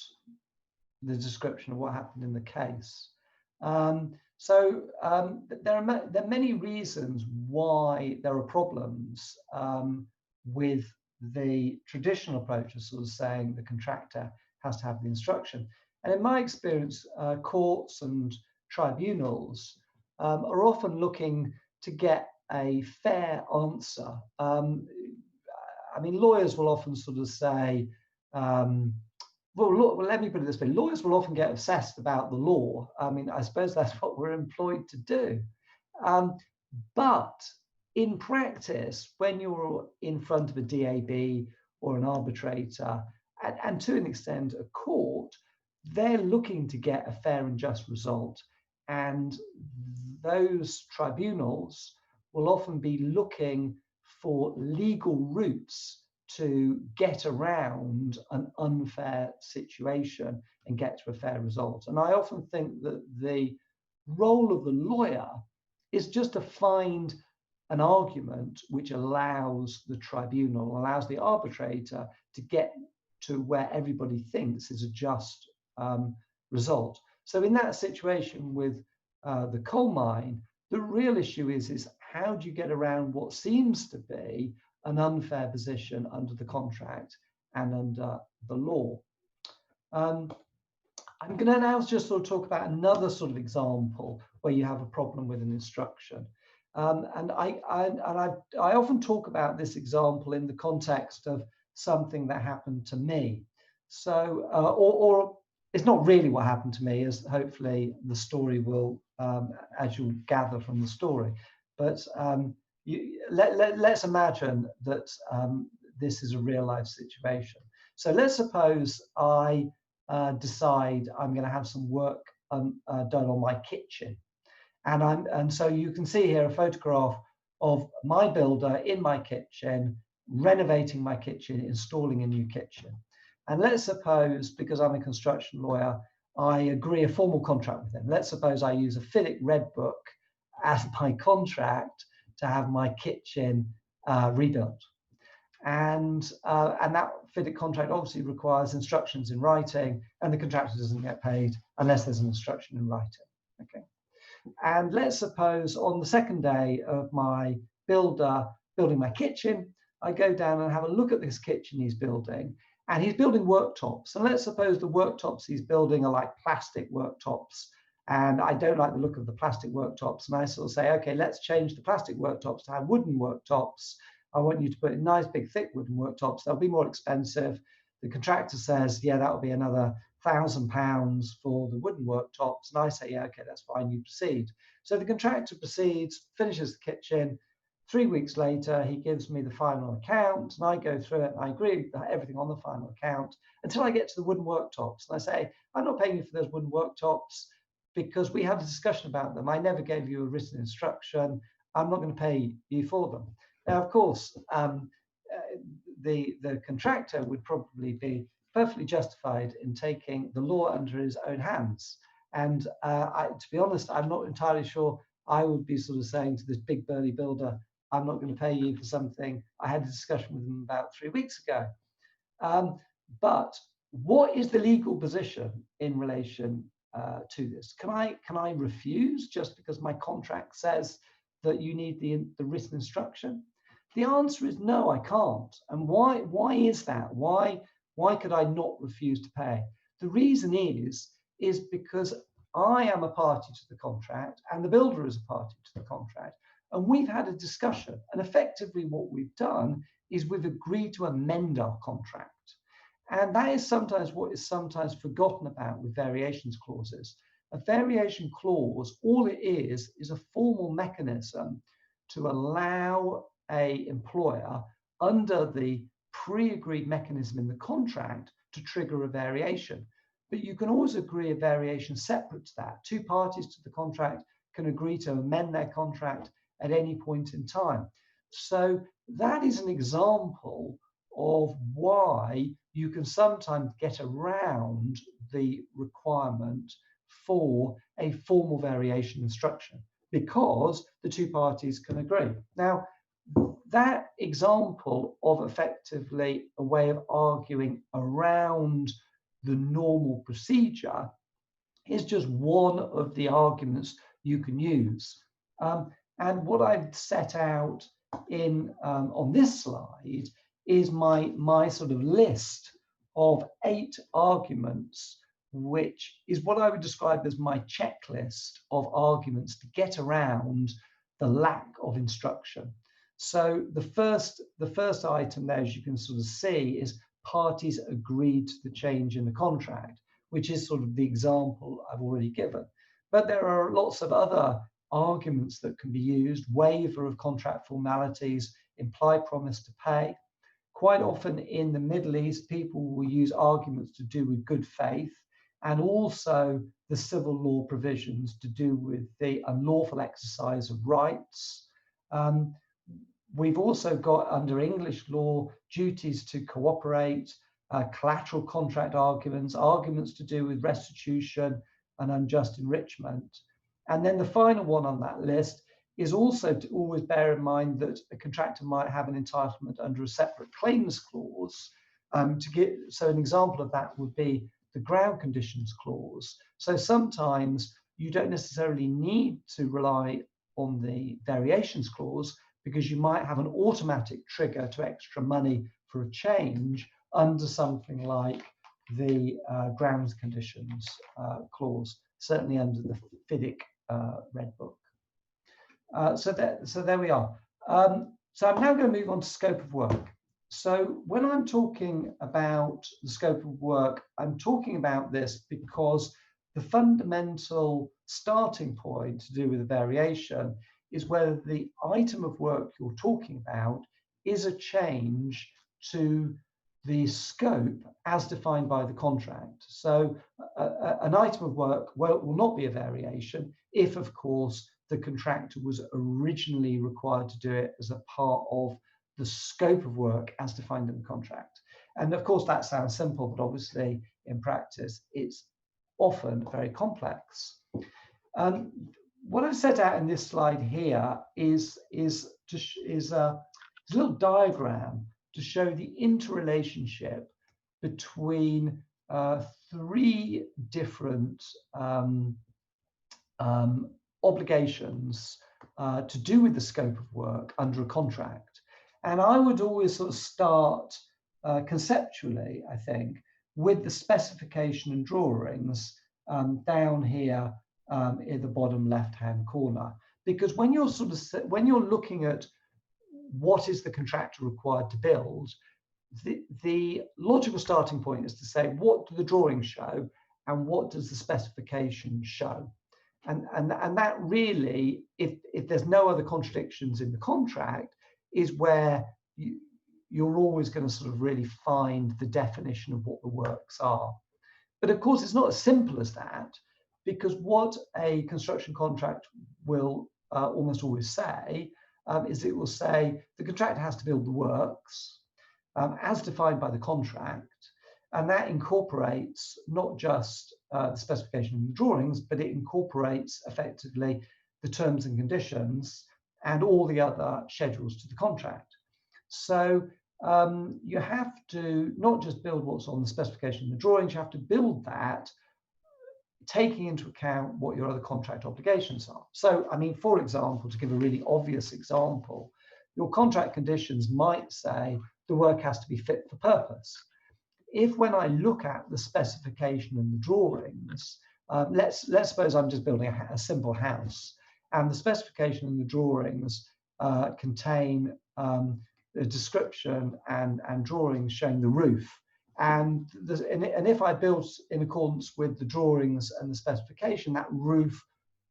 the description of what happened in the case. There are many reasons why there are problems with the traditional approach of sort of saying the contractor has to have the instruction. And in my experience, courts and tribunals are often looking to get a fair answer. I mean, lawyers will often sort of say, well, let me put it this way. Lawyers will often get obsessed about the law. I mean, I suppose that's what we're employed to do. But in practice, when you're in front of a DAB or an arbitrator, and to an extent a court, they're looking to get a fair and just result. And those tribunals will often be looking for legal routes to get around an unfair situation and get to a fair result. And I often think that the role of the lawyer is just to find an argument which allows the tribunal, allows the arbitrator to get to where everybody thinks is a just result. So in that situation with the coal mine, the real issue is how do you get around what seems to be an unfair position under the contract and under the law. I'm going to now just sort of talk about another sort of example where you have a problem with an instruction. And I often talk about this example in the context of something that happened to me. So, or it's not really what happened to me, as hopefully the story will, as you'll gather from the story. But let's imagine that this is a real life situation. So let's suppose I decide I'm going to have some work done on my kitchen. And so you can see here a photograph of my builder in my kitchen, renovating my kitchen, installing a new kitchen. And let's suppose, because I'm a construction lawyer, I agree a formal contract with him. Let's suppose I use a FIDIC Red Book as my contract to have my kitchen rebuilt. And that FIDIC contract obviously requires instructions in writing, and the contractor doesn't get paid unless there's an instruction in writing. Okay. And let's suppose on the second day of my builder building my kitchen, I go down and have a look at this kitchen he's building, and he's building worktops. And let's suppose the worktops he's building are like plastic worktops, and I don't like the look of the plastic worktops. And I sort of say, okay, let's change the plastic worktops to have wooden worktops. I want you to put in nice, big, thick wooden worktops. They'll be more expensive. The contractor says, yeah, that will be another £1,000 for the wooden worktops. And I say, yeah, okay, that's fine, you proceed. So the contractor proceeds, finishes the kitchen. 3 weeks later, he gives me the final account, and I go through it, and I agree with everything on the final account until I get to the wooden worktops. And I say, I'm not paying you for those wooden worktops because we had a discussion about them. I never gave you a written instruction. I'm not going to pay you for them. Now, of course, the contractor would probably be perfectly justified in taking the law under his own hands. And to be honest, I'm not entirely sure I would be sort of saying to this big burly builder, I'm not going to pay you for something I had a discussion with him about 3 weeks ago. But what is the legal position in relation to this? Can I refuse just because my contract says that you need the written instruction? The answer is no, I can't. And why is that? Why Why could I not refuse to pay? The reason is because I am a party to the contract and the builder is a party to the contract. And we've had a discussion. And effectively what we've done is we've agreed to amend our contract. And that is sometimes what is sometimes forgotten about with variations clauses. A variation clause, all it is a formal mechanism to allow an employer under the pre-agreed mechanism in the contract to trigger a variation. But you can always agree a variation separate to that. Two parties to the contract can agree to amend their contract at any point in time. So that is an example of why you can sometimes get around the requirement for a formal variation instruction because the two parties can agree. Now, that example of effectively a way of arguing around the normal procedure is just one of the arguments you can use. And what I've set out in on this slide is my sort of list of 8 arguments, which is what I would describe as my checklist of arguments to get around the lack of instruction. So the first item there, as you can sort of see, is parties agreed to the change in the contract, which is sort of the example I've already given. But there are lots of other arguments that can be used: waiver of contract formalities, implied promise to pay. Quite often in the Middle East, people will use arguments to do with good faith, and also the civil law provisions to do with the unlawful exercise of rights. We've also got, under English law, duties to cooperate, collateral contract arguments, arguments to do with restitution and unjust enrichment. And then the final one on that list is also to always bear in mind that a contractor might have an entitlement under a separate claims clause. So an example of that would be the ground conditions clause. So sometimes you don't necessarily need to rely on the variations clause, because you might have an automatic trigger to extra money for a change under something like the grounds conditions clause, certainly under the FIDIC Red Book. So there we are. So I'm now going to move on to scope of work. So when I'm talking about the scope of work, I'm talking about this because the fundamental starting point to do with a variation is whether the item of work you're talking about is a change to the scope as defined by the contract. So an item of work will not be a variation if, of course, the contractor was originally required to do it as a part of the scope of work as defined in the contract. And of course, that sounds simple, but obviously in practice, it's often very complex. What I've set out in this slide here is a little diagram to show the interrelationship between 3 different obligations to do with the scope of work under a contract. And I would always sort of start conceptually, I think, with the specification and drawings down here in the bottom left-hand corner, because when you're looking at what is the contractor required to build, the logical starting point is to say, what do the drawings show and what does the specification show? And that really, if there's no other contradictions in the contract, is where you're always going to sort of really find the definition of what the works are. But of course, it's not as simple as that, because what a construction contract will almost always say is it will say the contractor has to build the works as defined by the contract, and that incorporates not just the specification and the drawings, but it incorporates effectively the terms and conditions and all the other schedules to the contract. So you have to not just build what's on the specification and the drawings, you have to build that taking into account what your other contract obligations are. So, I mean, for example, to give a really obvious example, your contract conditions might say the work has to be fit for purpose. if when I look at the specification and the drawings, let's suppose I'm just building a simple house, and the specification and the drawings contain a description and drawings showing the roof. And if I built in accordance with the drawings and the specification, that roof,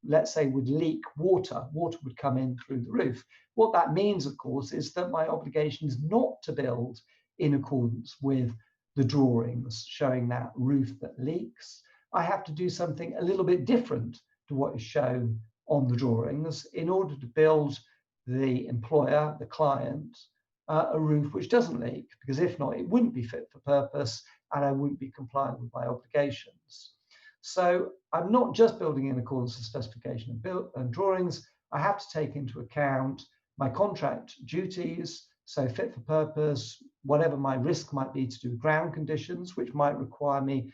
let's say, would leak water. Water would come in through the roof. What that means, of course, is that my obligation is not to build in accordance with the drawings showing that roof that leaks. I have to do something a little bit different to what is shown on the drawings in order to build the employer, the client, a roof which doesn't leak, because if not, it wouldn't be fit for purpose and I wouldn't be compliant with my obligations. So I'm not just building in accordance with specification and drawings. I have to take into account my contract duties, so fit for purpose, whatever my risk might be to do ground conditions, which might require me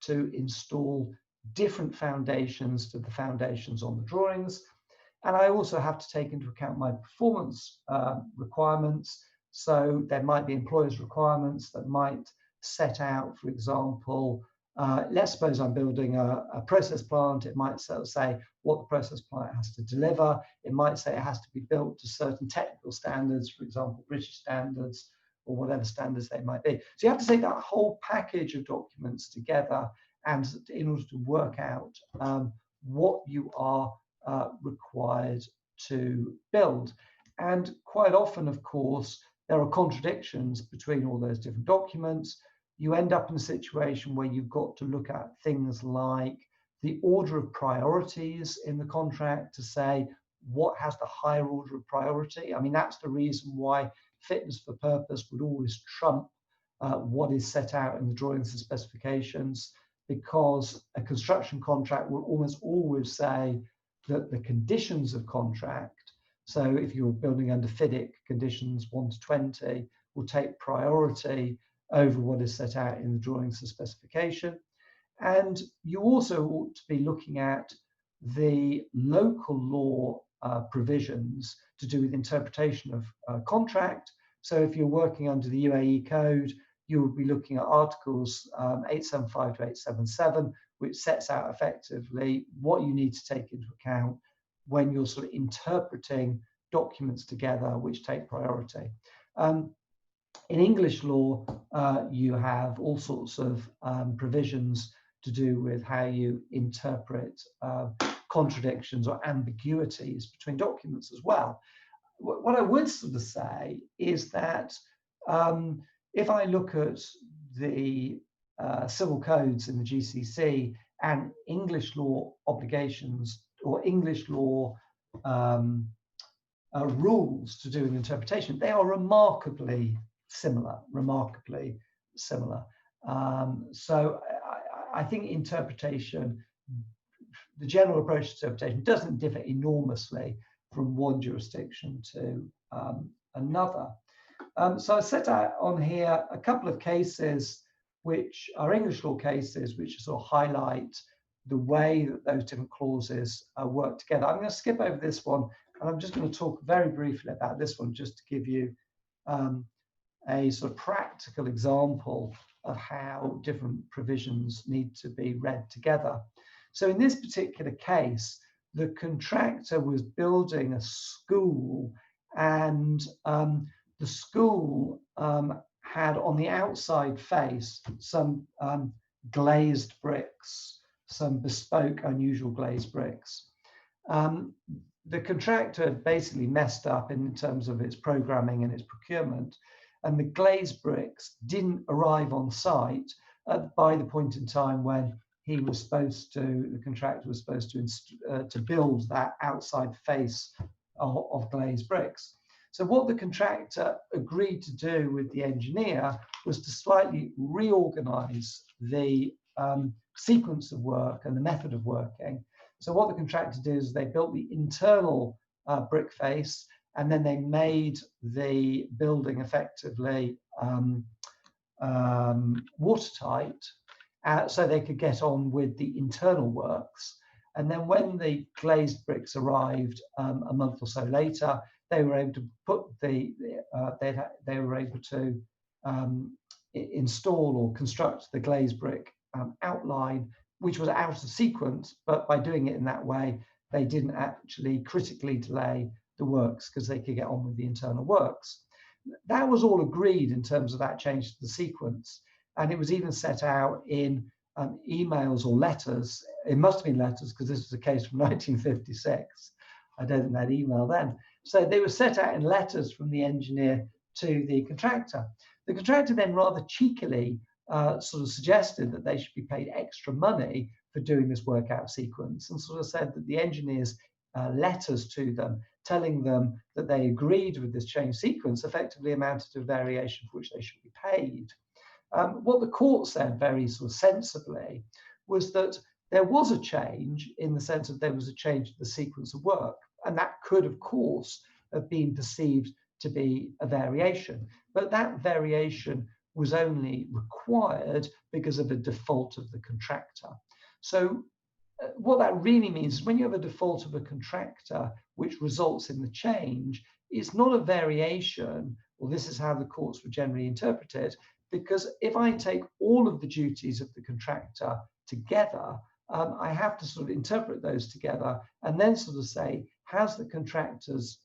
to install different foundations to the foundations on the drawings. And I also have to take into account my performance requirements. So there might be employers' requirements that might set out, for example, let's suppose I'm building a process plant. It might sort of say what the process plant has to deliver. It might say it has to be built to certain technical standards, for example, British standards or whatever standards they might be. So you have to take that whole package of documents together and in order to work out what you are required to build. And quite often, of course, there are contradictions between all those different documents. You end up in a situation where you've got to look at things like the order of priorities in the contract to say what has the higher order of priority. I mean, that's the reason why fitness for purpose would always trump what is set out in the drawings and specifications, because a construction contract will almost always say that the conditions of contract, so if you're building under FIDIC conditions 1 to 20, will take priority over what is set out in the drawings and specification. And you also ought to be looking at the local law provisions to do with interpretation of contract. So if you're working under the UAE code, you will be looking at articles 875 to 877, which sets out effectively what you need to take into account when you're sort of interpreting documents together which take priority. In English law, you have all sorts of provisions to do with how you interpret contradictions or ambiguities between documents as well. What I would sort of say is that if I look at the civil codes in the GCC and English law obligations or English law rules to do with interpretation, they are remarkably similar. So I think interpretation, the general approach to interpretation doesn't differ enormously from one jurisdiction to another. So I set out on here a couple of cases which are English law cases which sort of highlight the way that those different clauses work together. I'm going to skip over this one, and I'm just going to talk very briefly about this one just to give you a sort of practical example of how different provisions need to be read together. So in this particular case, the contractor was building a school, and the school had on the outside face some glazed bricks, some bespoke, unusual glazed bricks. The contractor basically messed up in terms of its programming and its procurement, and the glazed bricks didn't arrive on site by the point in time when he was supposed to, the contractor was supposed to build that outside face of glazed bricks. So what the contractor agreed to do with the engineer was to slightly reorganize the sequence of work and the method of working. So what the contractor did is they built the internal brick face, and then they made the building effectively watertight, so they could get on with the internal works. And then when the glazed bricks arrived a month or so later, they were able to put the they were able to install or construct the glazed brick outline, which was out of sequence, but by doing it in that way, they didn't actually critically delay the works because they could get on with the internal works. That was all agreed in terms of that change to the sequence. And it was even set out in emails or letters. It must have been letters because this was a case from 1956. I don't think they had email then. So they were set out in letters from the engineer to the contractor. The contractor then rather cheekily sort of suggested that they should be paid extra money for doing this work out sequence, and sort of said that the engineers' letters to them telling them that they agreed with this change sequence effectively amounted to a variation for which they should be paid. What the court said very sort of sensibly was that there was a change in the sense that there was a change to the sequence of work, and that could, of course, have been perceived to be a variation, but that variation was only required because of a default of the contractor. So what that really means is when you have a default of a contractor which results in the change, it's not a variation, or this is how the courts would generally interpret it, because if I take all of the duties of the contractor together, I have to sort of interpret those together and then sort of say, has the contractor's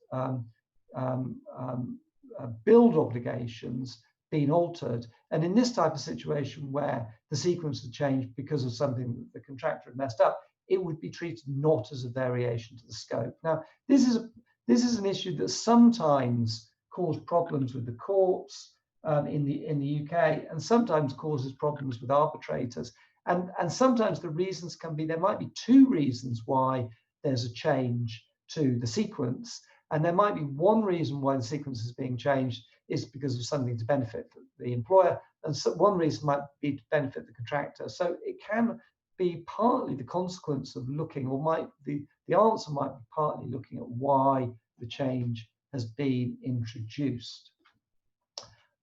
build obligations been altered? And in this type of situation where the sequence had changed because of something that the contractor had messed up, it would be treated not as a variation to the scope. Now, this is an issue that sometimes causes problems with the courts in the UK, and sometimes causes problems with arbitrators. And sometimes the reasons can be, there might be two reasons why there's a change to the sequence. And there might be one reason why the sequence is being changed is because of something to benefit the employer, and so one reason might be to benefit the contractor. So it can be partly the consequence of looking, or the answer might be partly looking at why the change has been introduced.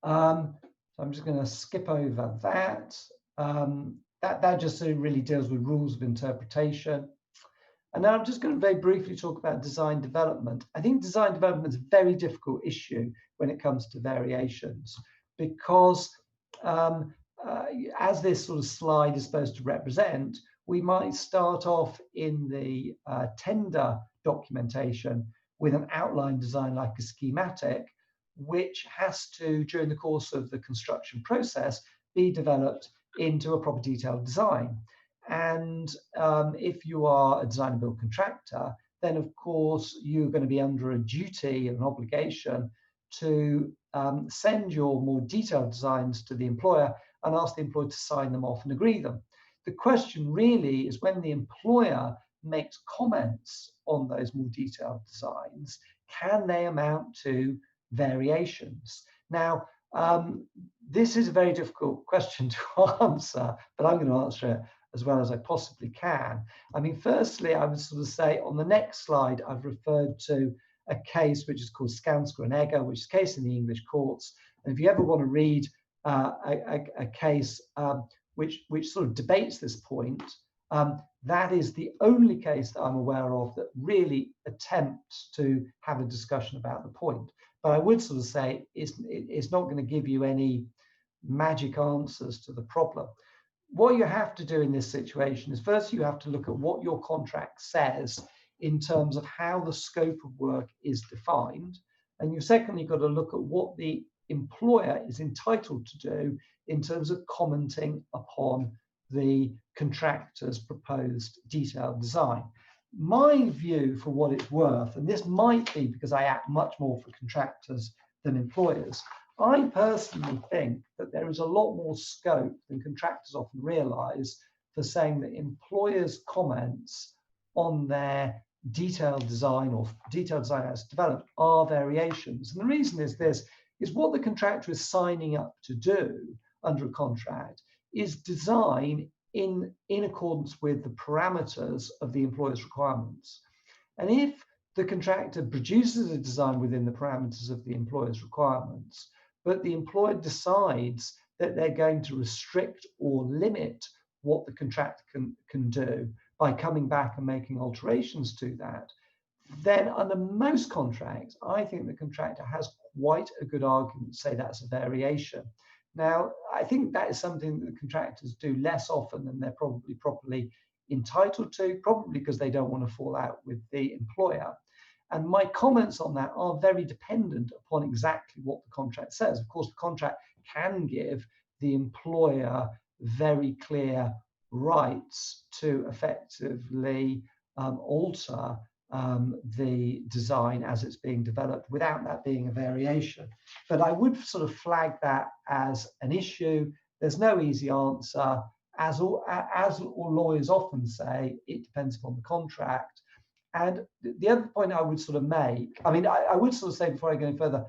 So I'm just going to skip over that. That just really deals with rules of interpretation. And now I'm just going to very briefly talk about design development. I think design development is a very difficult issue when it comes to variations, because as this sort of slide is supposed to represent, we might start off in the tender documentation with an outline design like a schematic, which has to, during the course of the construction process, be developed into a proper detailed design. And if you are a design and build contractor, then of course you're going to be under a duty and an obligation to send your more detailed designs to the employer and ask the employer to sign them off and agree them. The question really is, when the employer makes comments on those more detailed designs, can they amount to variations? Now, this is a very difficult question to answer, but I'm going to answer it as well as I possibly can. I mean, firstly, I would sort of say on the next slide, I've referred to a case which is called Skanska and Egger, which is a case in the English courts. And if you ever want to read a case which sort of debates this point, that is the only case that I'm aware of that really attempts to have a discussion about the point. But I would sort of say it's not going to give you any magic answers to the problem. What you have to do in this situation is, first you have to look at what your contract says in terms of how the scope of work is defined. And you secondly got to look at what the employer is entitled to do in terms of commenting upon the contractor's proposed detailed design. My view, for what it's worth, and this might be because I act much more for contractors than employers, I personally think that there is a lot more scope than contractors often realize for saying that employers' comments on their detailed design or detailed design as developed are variations. And the reason is this, is what the contractor is signing up to do under a contract is design in accordance with the parameters of the employer's requirements. And if the contractor produces a design within the parameters of the employer's requirements, but the employer decides that they're going to restrict or limit what the contractor can do by coming back and making alterations to that, then under most contracts, I think the contractor has quite a good argument to say that's a variation. Now, I think that is something that the contractors do less often than they're probably properly entitled to, probably because they don't want to fall out with the employer. And my comments on that are very dependent upon exactly what the contract says. Of course, the contract can give the employer very clear rights to effectively alter the design as it's being developed without that being a variation. But I would sort of flag that as an issue. There's no easy answer. As all lawyers often say, it depends upon the contract. And the other point I would sort of make, I mean, I would sort of say before I go any further,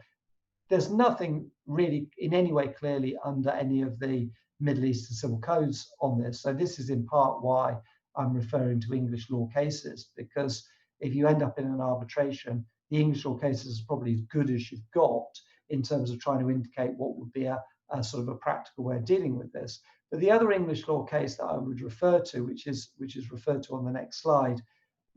there's nothing really in any way clearly under any of the Middle Eastern civil codes on this. So this is in part why I'm referring to English law cases, because if you end up in an arbitration, the English law cases are probably as good as you've got in terms of trying to indicate what would be a sort of a practical way of dealing with this. But the other English law case that I would refer to, which is referred to on the next slide,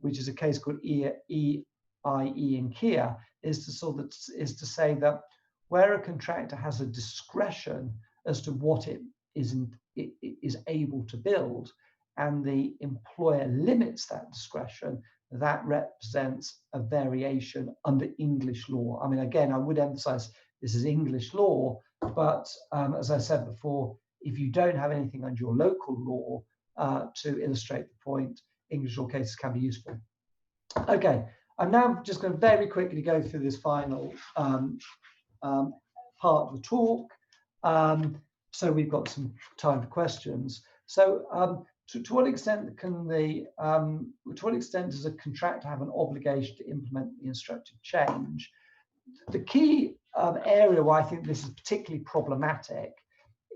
which is a case called EIE in Kia, is to say that where a contractor has a discretion as to what it is able to build, and the employer limits that discretion, that represents a variation under English law. I mean, again, I would emphasize this is English law, but as I said before, if you don't have anything under your local law to illustrate the point, English law cases can be useful. Okay, I'm now just going to very quickly go through this final part of the talk. So we've got some time for questions. So to what extent can to what extent does a contractor have an obligation to implement the instructive change? The key area where I think this is particularly problematic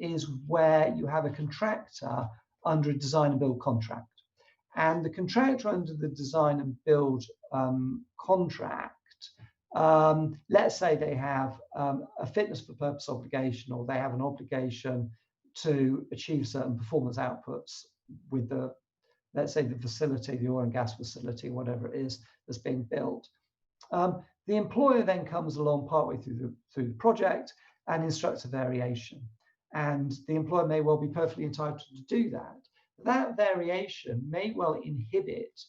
is where you have a contractor under a design and build contract. And the contractor under the design and build contract, let's say they have a fitness for purpose obligation, or they have an obligation to achieve certain performance outputs with the, let's say, the facility, the oil and gas facility, whatever it is that's being built. The employer then comes along partway through the project and instructs a variation. And the employer may well be perfectly entitled to do that. That variation may well inhibit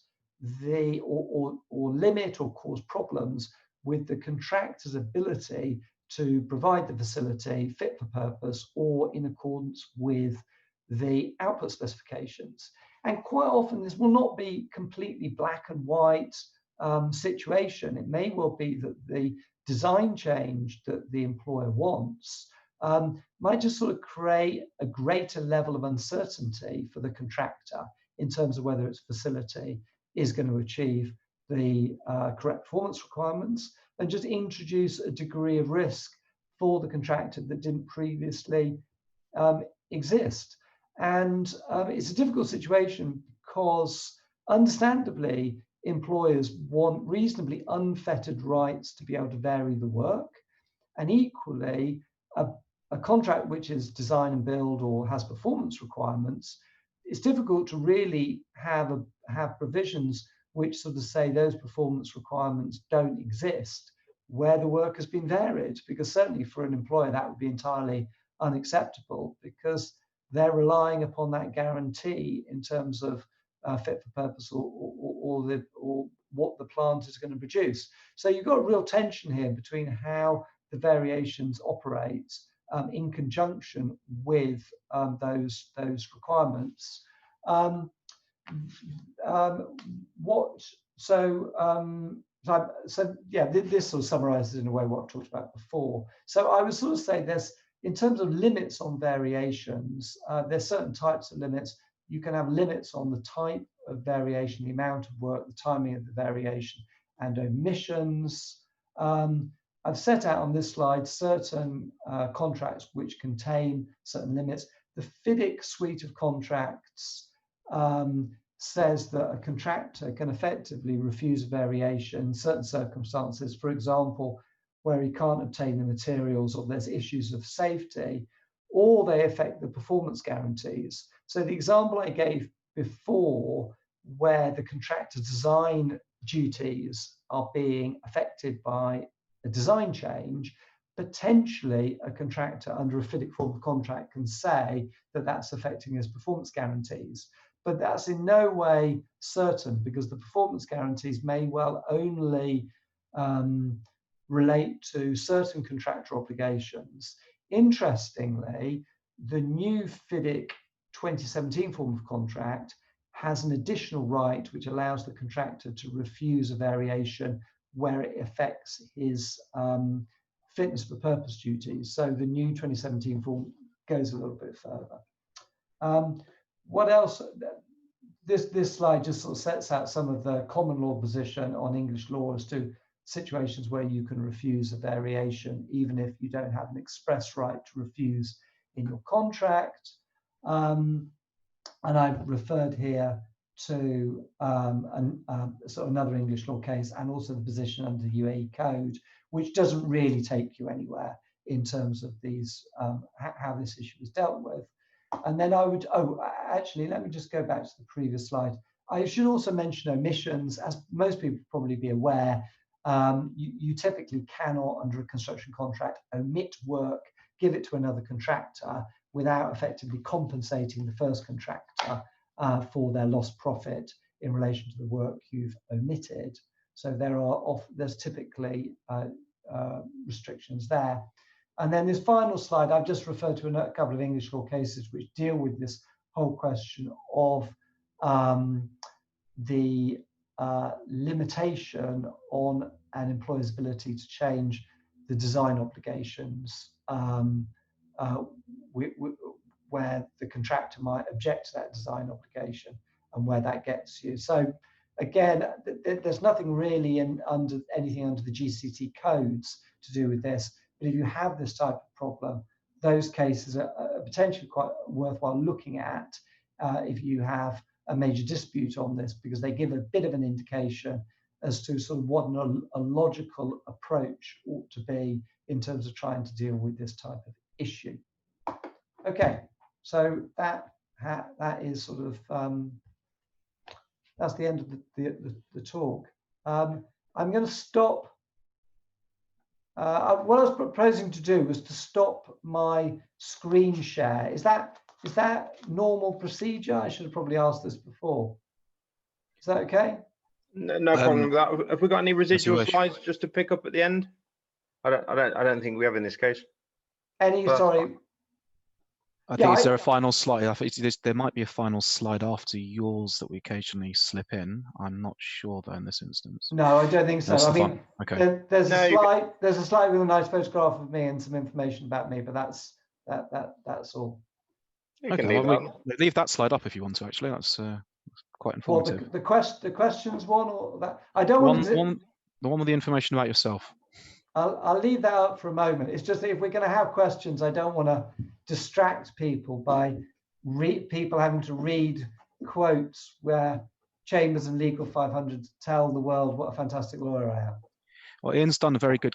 the or limit or cause problems with the contractor's ability to provide the facility fit for purpose or in accordance with the output specifications. And quite often this will not be completely black and white situation. It may well be that the design change that the employer wants might just sort of create a greater level of uncertainty for the contractor in terms of whether its facility is going to achieve the correct performance requirements, and just introduce a degree of risk for the contractor that didn't previously exist. And it's a difficult situation because, understandably, employers want reasonably unfettered rights to be able to vary the work, and equally, a contract which is design and build or has performance requirements, it's difficult to really have provisions which sort of say those performance requirements don't exist where the work has been varied, because certainly for an employer that would be entirely unacceptable, because they're relying upon that guarantee in terms of fit for purpose or what the plant is going to produce. So you've got a real tension here between how the variations operate in conjunction with those requirements. So yeah, this sort of summarizes in a way what I've talked about before. So I would sort of say there's, in terms of limits on variations, there's certain types of limits. You can have limits on the type of variation, the amount of work, the timing of the variation, and omissions. I've set out on this slide certain contracts which contain certain limits. The FIDIC suite of contracts says that a contractor can effectively refuse a variation in certain circumstances, for example, where he can't obtain the materials or there's issues of safety, or they affect the performance guarantees. So the example I gave before, where the contractor's design duties are being affected by a design change, potentially a contractor under a FIDIC form of contract can say that that's affecting his performance guarantees. But that's in no way certain, because the performance guarantees may well only relate to certain contractor obligations. Interestingly, the new FIDIC 2017 form of contract has an additional right which allows the contractor to refuse a variation where it affects his fitness for purpose duties. So the new 2017 form goes a little bit further. What else? This slide just sort of sets out some of the common law position on English law as to situations where you can refuse a variation, even if you don't have an express right to refuse in your contract. And I've referred here to sort of another English law case, and also the position under the UAE Code, which doesn't really take you anywhere in terms of these how this issue is dealt with. And then I would, actually, let me just go back to the previous slide. I should also mention omissions. As most people probably be aware, you typically cannot, under a construction contract, omit work, give it to another contractor without effectively compensating the first contractor for their lost profit in relation to the work you've omitted. So there's typically restrictions there. And then this final slide, I've just referred to a couple of English law cases which deal with this whole question of the limitation on an employer's ability to change the design obligations where the contractor might object to that design obligation, and where that gets you. So again, there's nothing really under the GCT codes to do with this. But if you have this type of problem, those cases are potentially quite worthwhile looking at if you have a major dispute on this, because they give a bit of an indication as to sort of what a logical approach ought to be in terms of trying to deal with this type of issue. Okay, so that is sort of that's the end of the talk. I'm going to stop. What I was proposing to do was to stop my screen share. Is that normal procedure? I should have probably asked this before. Is that okay? No problem with that. Have we got any residual slides just to pick up at the end? I don't think we have in this case. Sorry. I think is there a final slide? I think there might be a final slide after yours that we occasionally slip in. I'm not sure though in this instance. No, I don't think so. I mean, okay. There's a slide with a nice photograph of me and some information about me, but that's all. Okay, well, leave that slide up if you want to. Actually, that's quite informative. Well, the questions one, or that I don't want to. The one with the information about yourself. I'll leave that up for a moment. It's just that if we're going to have questions, I don't want to distract people by people having to read quotes where Chambers and Legal 500 tell the world what a fantastic lawyer I am. Well, Ian's done a very good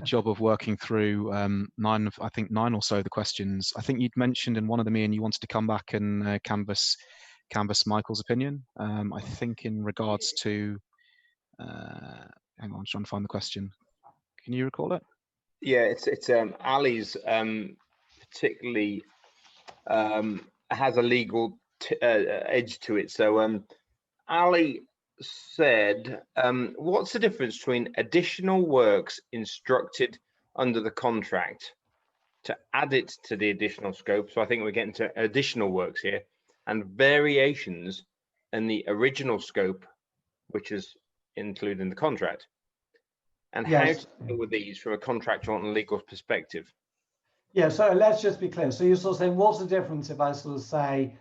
job of working through nine or so of the questions. I think you'd mentioned in one of them, Ian, you wanted to come back and canvass Michael's opinion. I think in regards to, hang on, I'm trying to find the question. Can you recall it? Yeah, it's Ali's particularly has a legal edge to it. So Ali said, what's the difference between additional works instructed under the contract to add it to the additional scope? So I think we're getting to additional works here, and variations in the original scope, which is included in the contract. And how to deal with these from a contractual and legal perspective. Yeah, so let's just be clear. So you're sort of saying, what's the difference if I sort of say,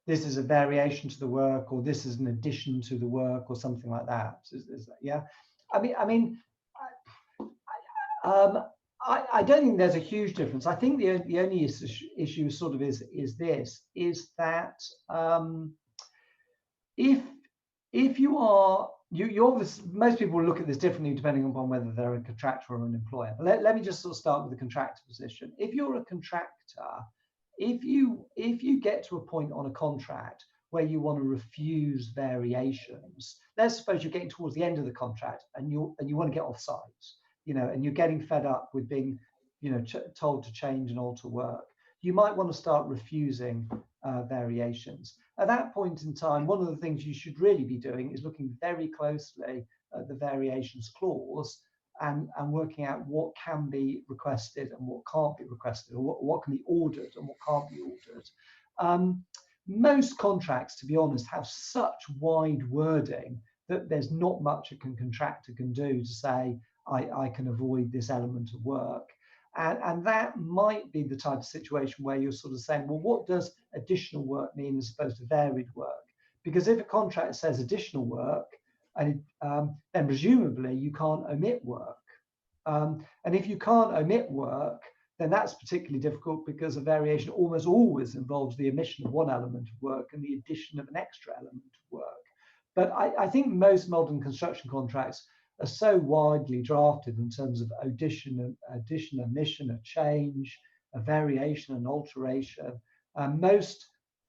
this is a variation to the work, or this is an addition to the work, or something like that? Yeah, I don't think there's a huge difference. I think the only issue sort of is that if you are most people will look at this differently depending upon whether they're a contractor or an employer. But let me just sort of start with the contractor position. If you're a contractor, if you get to a point on a contract where you want to refuse variations, let's suppose you're getting towards the end of the contract and you want to get off site. and you're getting fed up with being, told to change and alter work, you might want to start refusing variations. At that point in time, one of the things you should really be doing is looking very closely at the variations clause and working out what can be requested and what can't be requested, or what can be ordered and what can't be ordered. Most contracts, to be honest, have such wide wording that there's not much a contractor can do to say, I can avoid this element of work. And that might be the type of situation where you're sort of saying, well, what does additional work mean as opposed to varied work? Because if a contract says additional work, and then presumably you can't omit work. And if you can't omit work, then that's particularly difficult because a variation almost always involves the omission of one element of work and the addition of an extra element of work. But I think most modern construction contracts are so widely drafted in terms of addition, omission, a change, a variation, an alteration. Most,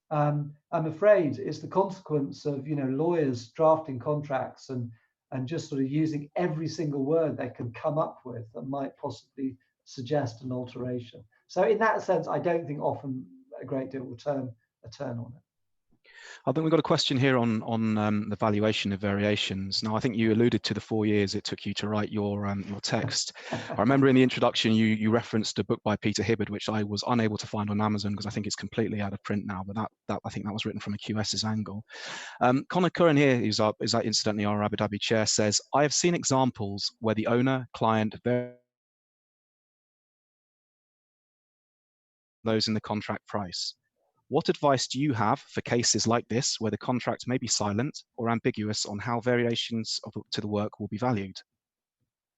I'm afraid, is the consequence of lawyers drafting contracts and just sort of using every single word they can come up with that might possibly suggest an alteration. So in that sense, I don't think often a great deal will turn on it. I think we've got a question here on the valuation of variations. Now, I think you alluded to the 4 years it took you to write your text. I remember in the introduction you referenced a book by Peter Hibbard, which I was unable to find on Amazon because I think it's completely out of print now. But that I think that was written from a QS's angle. Connor Curran here, who's incidentally our Abu Dhabi chair, says, I have seen examples where the owner, client, those in the contract price. What advice do you have for cases like this where the contract may be silent or ambiguous on how variations to the work will be valued?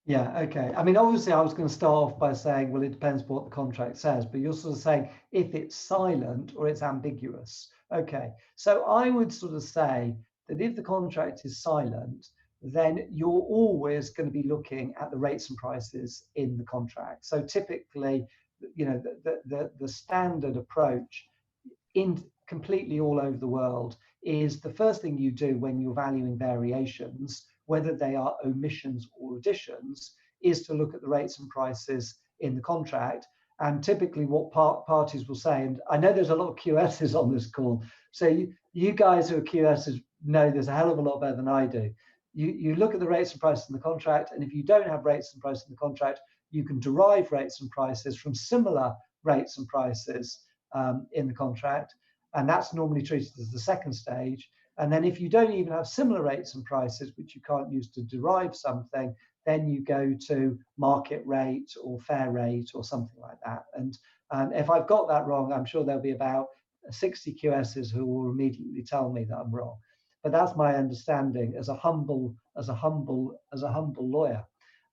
Yeah, okay. I mean, obviously, I was going to start off by saying, well, it depends what the contract says, but you're sort of saying if it's silent or it's ambiguous. Okay, so I would sort of say that if the contract is silent, then you're always going to be looking at the rates and prices in the contract. So typically, the standard approach completely all over the world is the first thing you do when you're valuing variations, whether they are omissions or additions, is to look at the rates and prices in the contract. And typically what parties will say, and I know there's a lot of QSs on this call, so you guys who are QSs know there's a hell of a lot better than I do. You look at the rates and prices in the contract, and if you don't have rates and prices in the contract, you can derive rates and prices from similar rates and prices in the contract, and that's normally treated as the second stage. And then if you don't even have similar rates and prices, which you can't use to derive something, then you go to market rate or fair rate or something like that. And if I've got that wrong, I'm sure there'll be about 60 QSs who will immediately tell me that I'm wrong. But that's my understanding as a humble lawyer.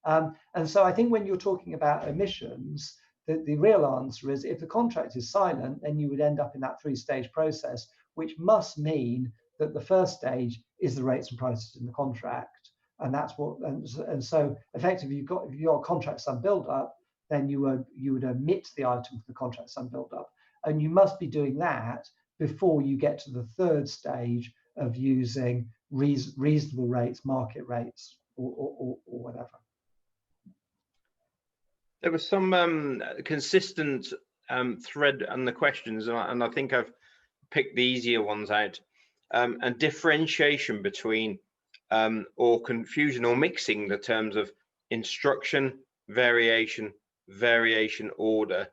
And so I think when you're talking about omissions, the real answer is if the contract is silent, then you would end up in that three-stage process, which must mean that the first stage is the rates and prices in the contract. And that's what, and so effectively, if you've got a contract sum build up, then you would omit the item from the contract sum build up. And you must be doing that before you get to the third stage of using reasonable rates, market rates, or whatever. There was some consistent thread on the questions, and I think I've picked the easier ones out. And differentiation between or confusion or mixing the terms of instruction, variation, variation order,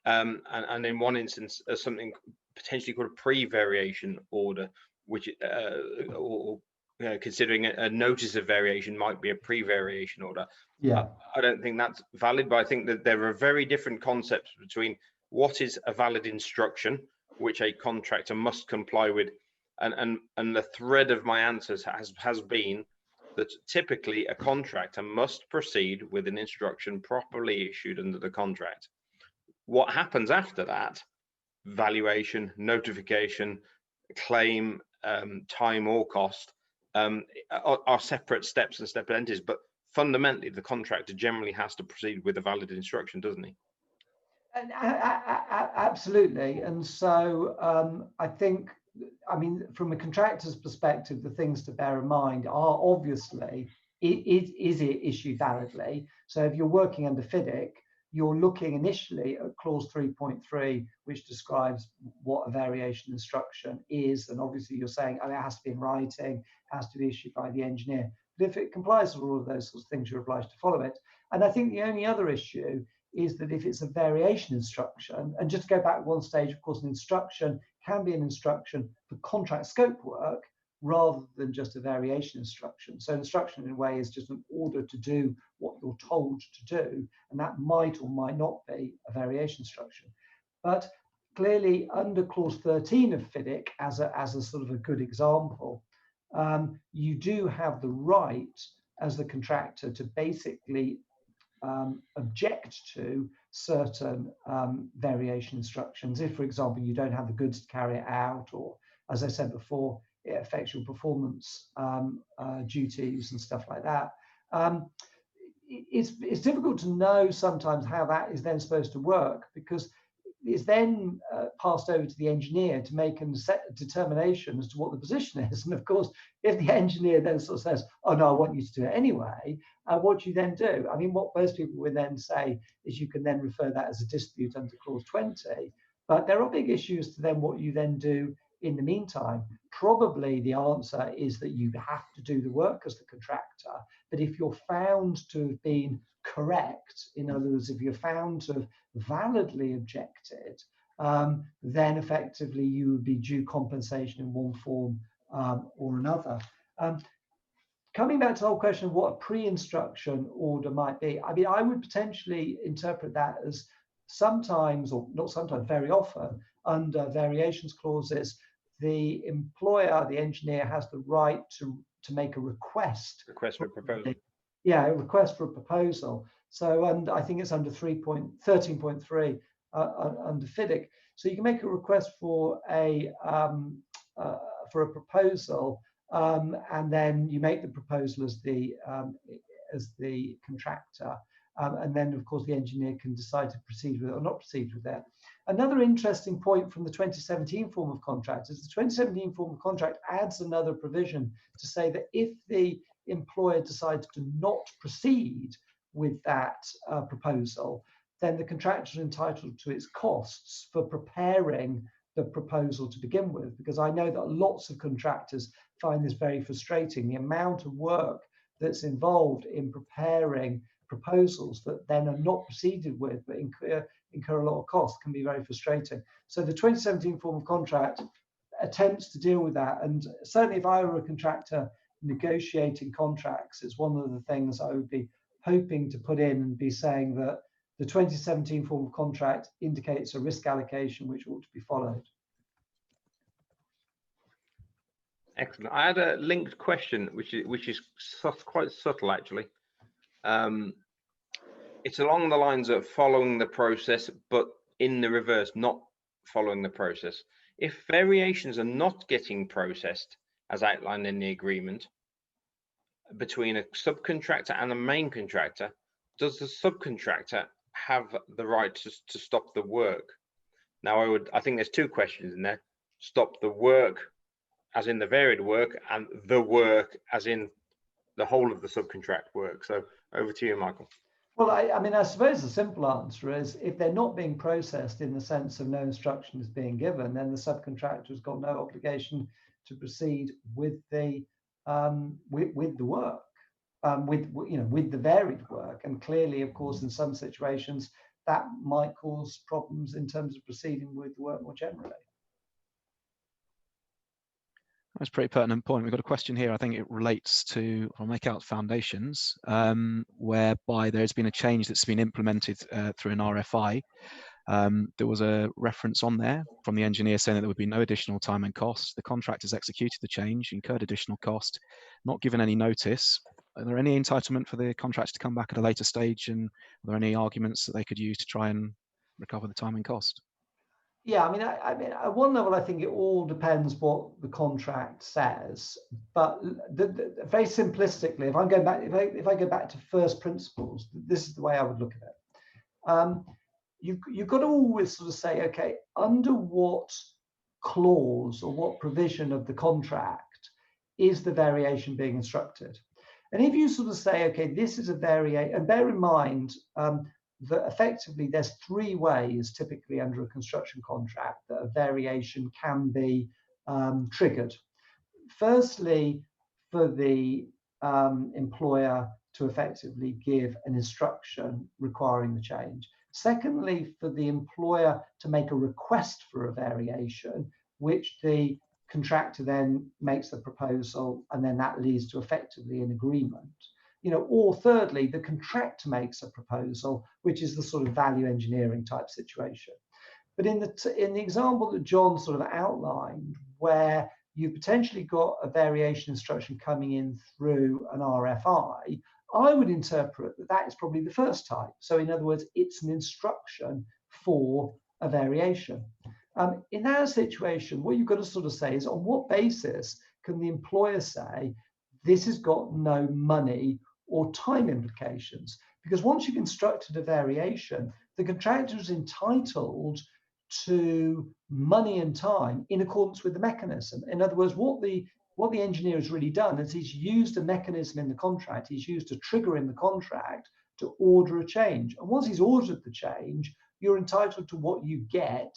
and in one instance, something potentially called a pre-variation order, which considering a notice of variation might be a pre-variation order. Yeah, I don't think that's valid, but I think that there are very different concepts between what is a valid instruction, which a contractor must comply with, and the thread of my answers has been that typically a contractor must proceed with an instruction properly issued under the contract. What happens after that, valuation, notification, claim, time or cost, are separate steps and separate entities, but fundamentally the contractor generally has to proceed with a valid instruction, doesn't he? And absolutely. And so I think, I mean, from a contractor's perspective, the things to bear in mind are obviously is it issued validly? So if you're working under FIDIC, you're looking initially at clause 3.3, which describes what a variation instruction is. And obviously you're saying, oh, it has to be in writing, it has to be issued by the engineer. But if it complies with all of those sorts of things, you're obliged to follow it. And I think the only other issue is that if it's a variation instruction, and just to go back one stage, of course, an instruction can be an instruction for contract scope work rather than just a variation instruction. So instruction in a way is just an order to do what you're told to do, and that might or might not be a variation instruction. But clearly under clause 13 of FIDIC, as a sort of a good example, you do have the right as the contractor to basically object to certain variation instructions. If, for example, you don't have the goods to carry it out, or as I said before, it affects your performance duties and stuff like that. It's difficult to know sometimes how that is then supposed to work, because it's then passed over to the engineer to make a determination as to what the position is. And of course, if the engineer then sort of says, oh no, I want you to do it anyway, what do you then do? I mean, what most people would then say is you can then refer that as a dispute under clause 20, but there are big issues to then what you then do in the meantime. Probably the answer is that you have to do the work as the contractor, but if you're found to have been correct, in other words, if you're found to have validly objected, then effectively you would be due compensation in one form or another. Coming back to the whole question of what a pre-instruction order might be, I mean, I would potentially interpret that as sometimes, or not sometimes, very often, under variations clauses, the employer, the engineer, has the right to make a request. Request for proposal. Yeah, a request for a proposal. So, and I think it's under 13.3 under FIDIC. So you can make a request for a proposal, and then you make the proposal as the contractor, and then of course the engineer can decide to proceed with it or not proceed with it. Another interesting point from the 2017 form of contract is the 2017 form of contract adds another provision to say that if the employer decides to not proceed with that proposal, then the contractor is entitled to its costs for preparing the proposal to begin with, because I know that lots of contractors find this very frustrating. The amount of work that's involved in preparing proposals that then are not proceeded with but incur a lot of cost can be very frustrating. So the 2017 form of contract attempts to deal with that, and certainly if I were a contractor negotiating contracts, it's one of the things I would be hoping to put in and be saying that the 2017 form of contract indicates a risk allocation which ought to be followed. Excellent. I had a linked question, which is quite subtle actually. It's along the lines of following the process, but in the reverse, not following the process. If variations are not getting processed as outlined in the agreement between a subcontractor and a main contractor, does the subcontractor have the right to stop the work? Now, I think there's two questions in there. Stop the work as in the varied work, and the work as in the whole of the subcontract work. So over to you, Michael. Well, I mean, I suppose the simple answer is if they're not being processed in the sense of no instruction is being given, then the subcontractor has got no obligation to proceed with the work, with the varied work. And clearly, of course, in some situations that might cause problems in terms of proceeding with the work more generally. That's a pretty pertinent point. We've got a question here. I think it relates to, I'll make out foundations, whereby there's been a change that's been implemented through an RFI. There was a reference on there from the engineer saying that there would be no additional time and cost. The contractors executed the change, incurred additional cost, not given any notice. Are there any entitlement for the contractor to come back at a later stage, and are there any arguments that they could use to try and recover the time and cost? Yeah, I mean, at one level, I think it all depends what the contract says. But very simplistically, if I'm going back, if I go back to first principles, this is the way I would look at it. You've got to always sort of say, okay, under what clause or what provision of the contract is the variation being instructed? And if you sort of say, okay, this is a variation, and bear in mind that effectively there's 3 ways typically under a construction contract that a variation can be triggered. Firstly, for the employer to effectively give an instruction requiring the change. Secondly, for the employer to make a request for a variation, which the contractor then makes the proposal, and then that leads to effectively an agreement. Or thirdly, the contractor makes a proposal, which is the sort of value engineering type situation. But in the example that John sort of outlined, where you potentially got a variation instruction coming in through an RFI, I would interpret that that is probably the first type. So in other words, it's an instruction for a variation. In that situation, what you've got to sort of say is, on what basis can the employer say this has got no money or time implications? Because once you've instructed a variation, the contractor is entitled to money and time in accordance with the mechanism. In other words, what the engineer has really done is he's used a mechanism in the contract, he's used a trigger in the contract to order a change. And once he's ordered the change, you're entitled to what you get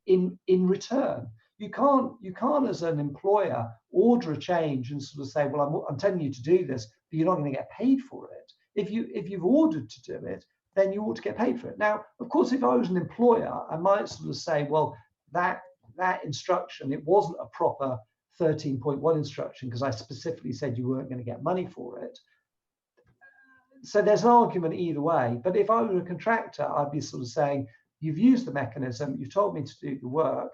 in return. You can't as an employer order a change and sort of say, well, I'm telling you to do this, but you're not going to get paid for it. If you've ordered to do it, then you ought to get paid for it. Now, of course, if I was an employer, I might sort of say, well, that instruction, it wasn't a proper 13.1 instruction because I specifically said you weren't going to get money for it. So there's an argument either way. But if I were a contractor, I'd be sort of saying, you've used the mechanism, you've told me to do the work,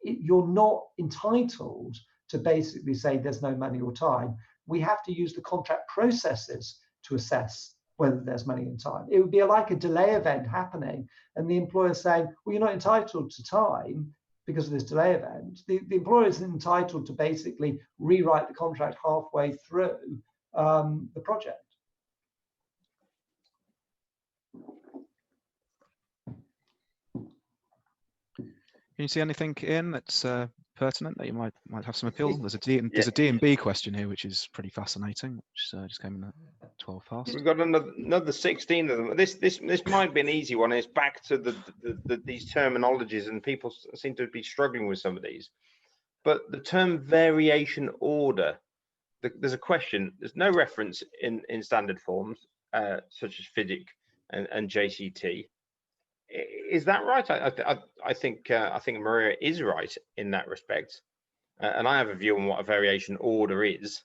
you're not entitled to basically say there's no money or time. We have to use the contract processes to assess whether there's money and time. It would be like a delay event happening and the employer saying, well, you're not entitled to time because of this delay event. The employer is entitled to basically rewrite the contract halfway through the project. Can you see anything, Ian, that's pertinent that you might have some appeal? There's a D&B question here, which is pretty fascinating, which just came in at 12 past. We've got another 16 of them. This might be an easy one. It's back to these terminologies, and people seem to be struggling with some of these. But the term variation order, there's a question. There's no reference in standard forms such as FIDIC and JCT. Is that right? I think Maria is right in that respect, and I have a view on what a variation order is.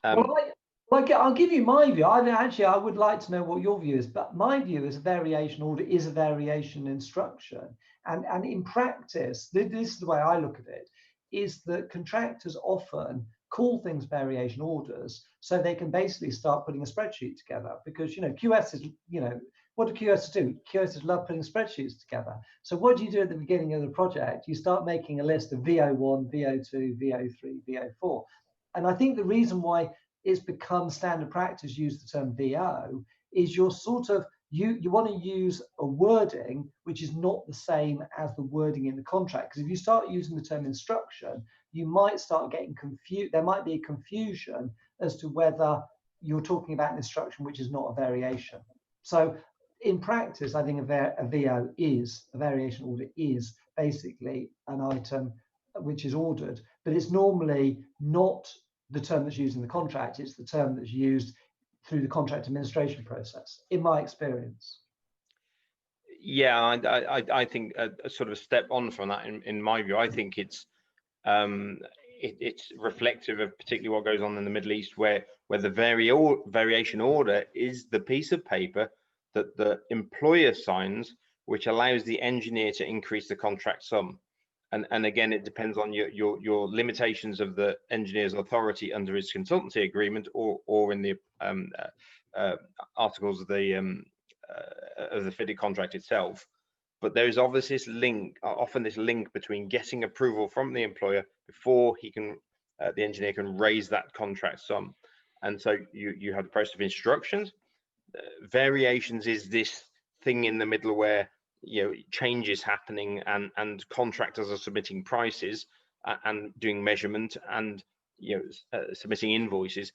I'll give you my view. I would like to know what your view is, but my view is a variation order is a variation instruction, and in practice, this is the way I look at it: is that contractors often call things variation orders so they can basically start putting a spreadsheet together, because QS is what do QS do? QS love putting spreadsheets together. So what do you do at the beginning of the project? You start making a list of VO1, VO2, VO3, VO4. And I think the reason why it's become standard practice to use the term VO is you're sort of, you want to use a wording which is not the same as the wording in the contract. Because if you start using the term instruction, you might start getting confused. There might be a confusion as to whether you're talking about an instruction which is not a variation. So in practice, I think a variation order is basically an item which is ordered, but it's normally not the term that's used in the contract, it's the term that's used through the contract administration process, in my experience. Yeah, I think a sort of step on from that, in my view, I think it's reflective of particularly what goes on in the Middle East, where the variation order is the piece of paper that the employer signs, which allows the engineer to increase the contract sum. And again, it depends on your limitations of the engineer's authority under his consultancy agreement or in the articles of the FIDIC contract itself. But there is obviously often this link between getting approval from the employer before the engineer can raise that contract sum. And so you have the process of instructions. Variations is this thing in the middle where changes happening and contractors are submitting prices and doing measurement and submitting invoices.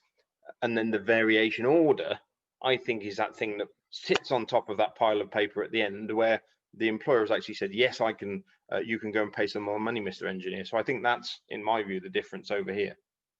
and then the variation order, I think, is that thing that sits on top of that pile of paper at the end, where the employer has actually said, yes, I can, you can go and pay some more money, Mr. Engineer. So I think that's, in my view, the difference over here.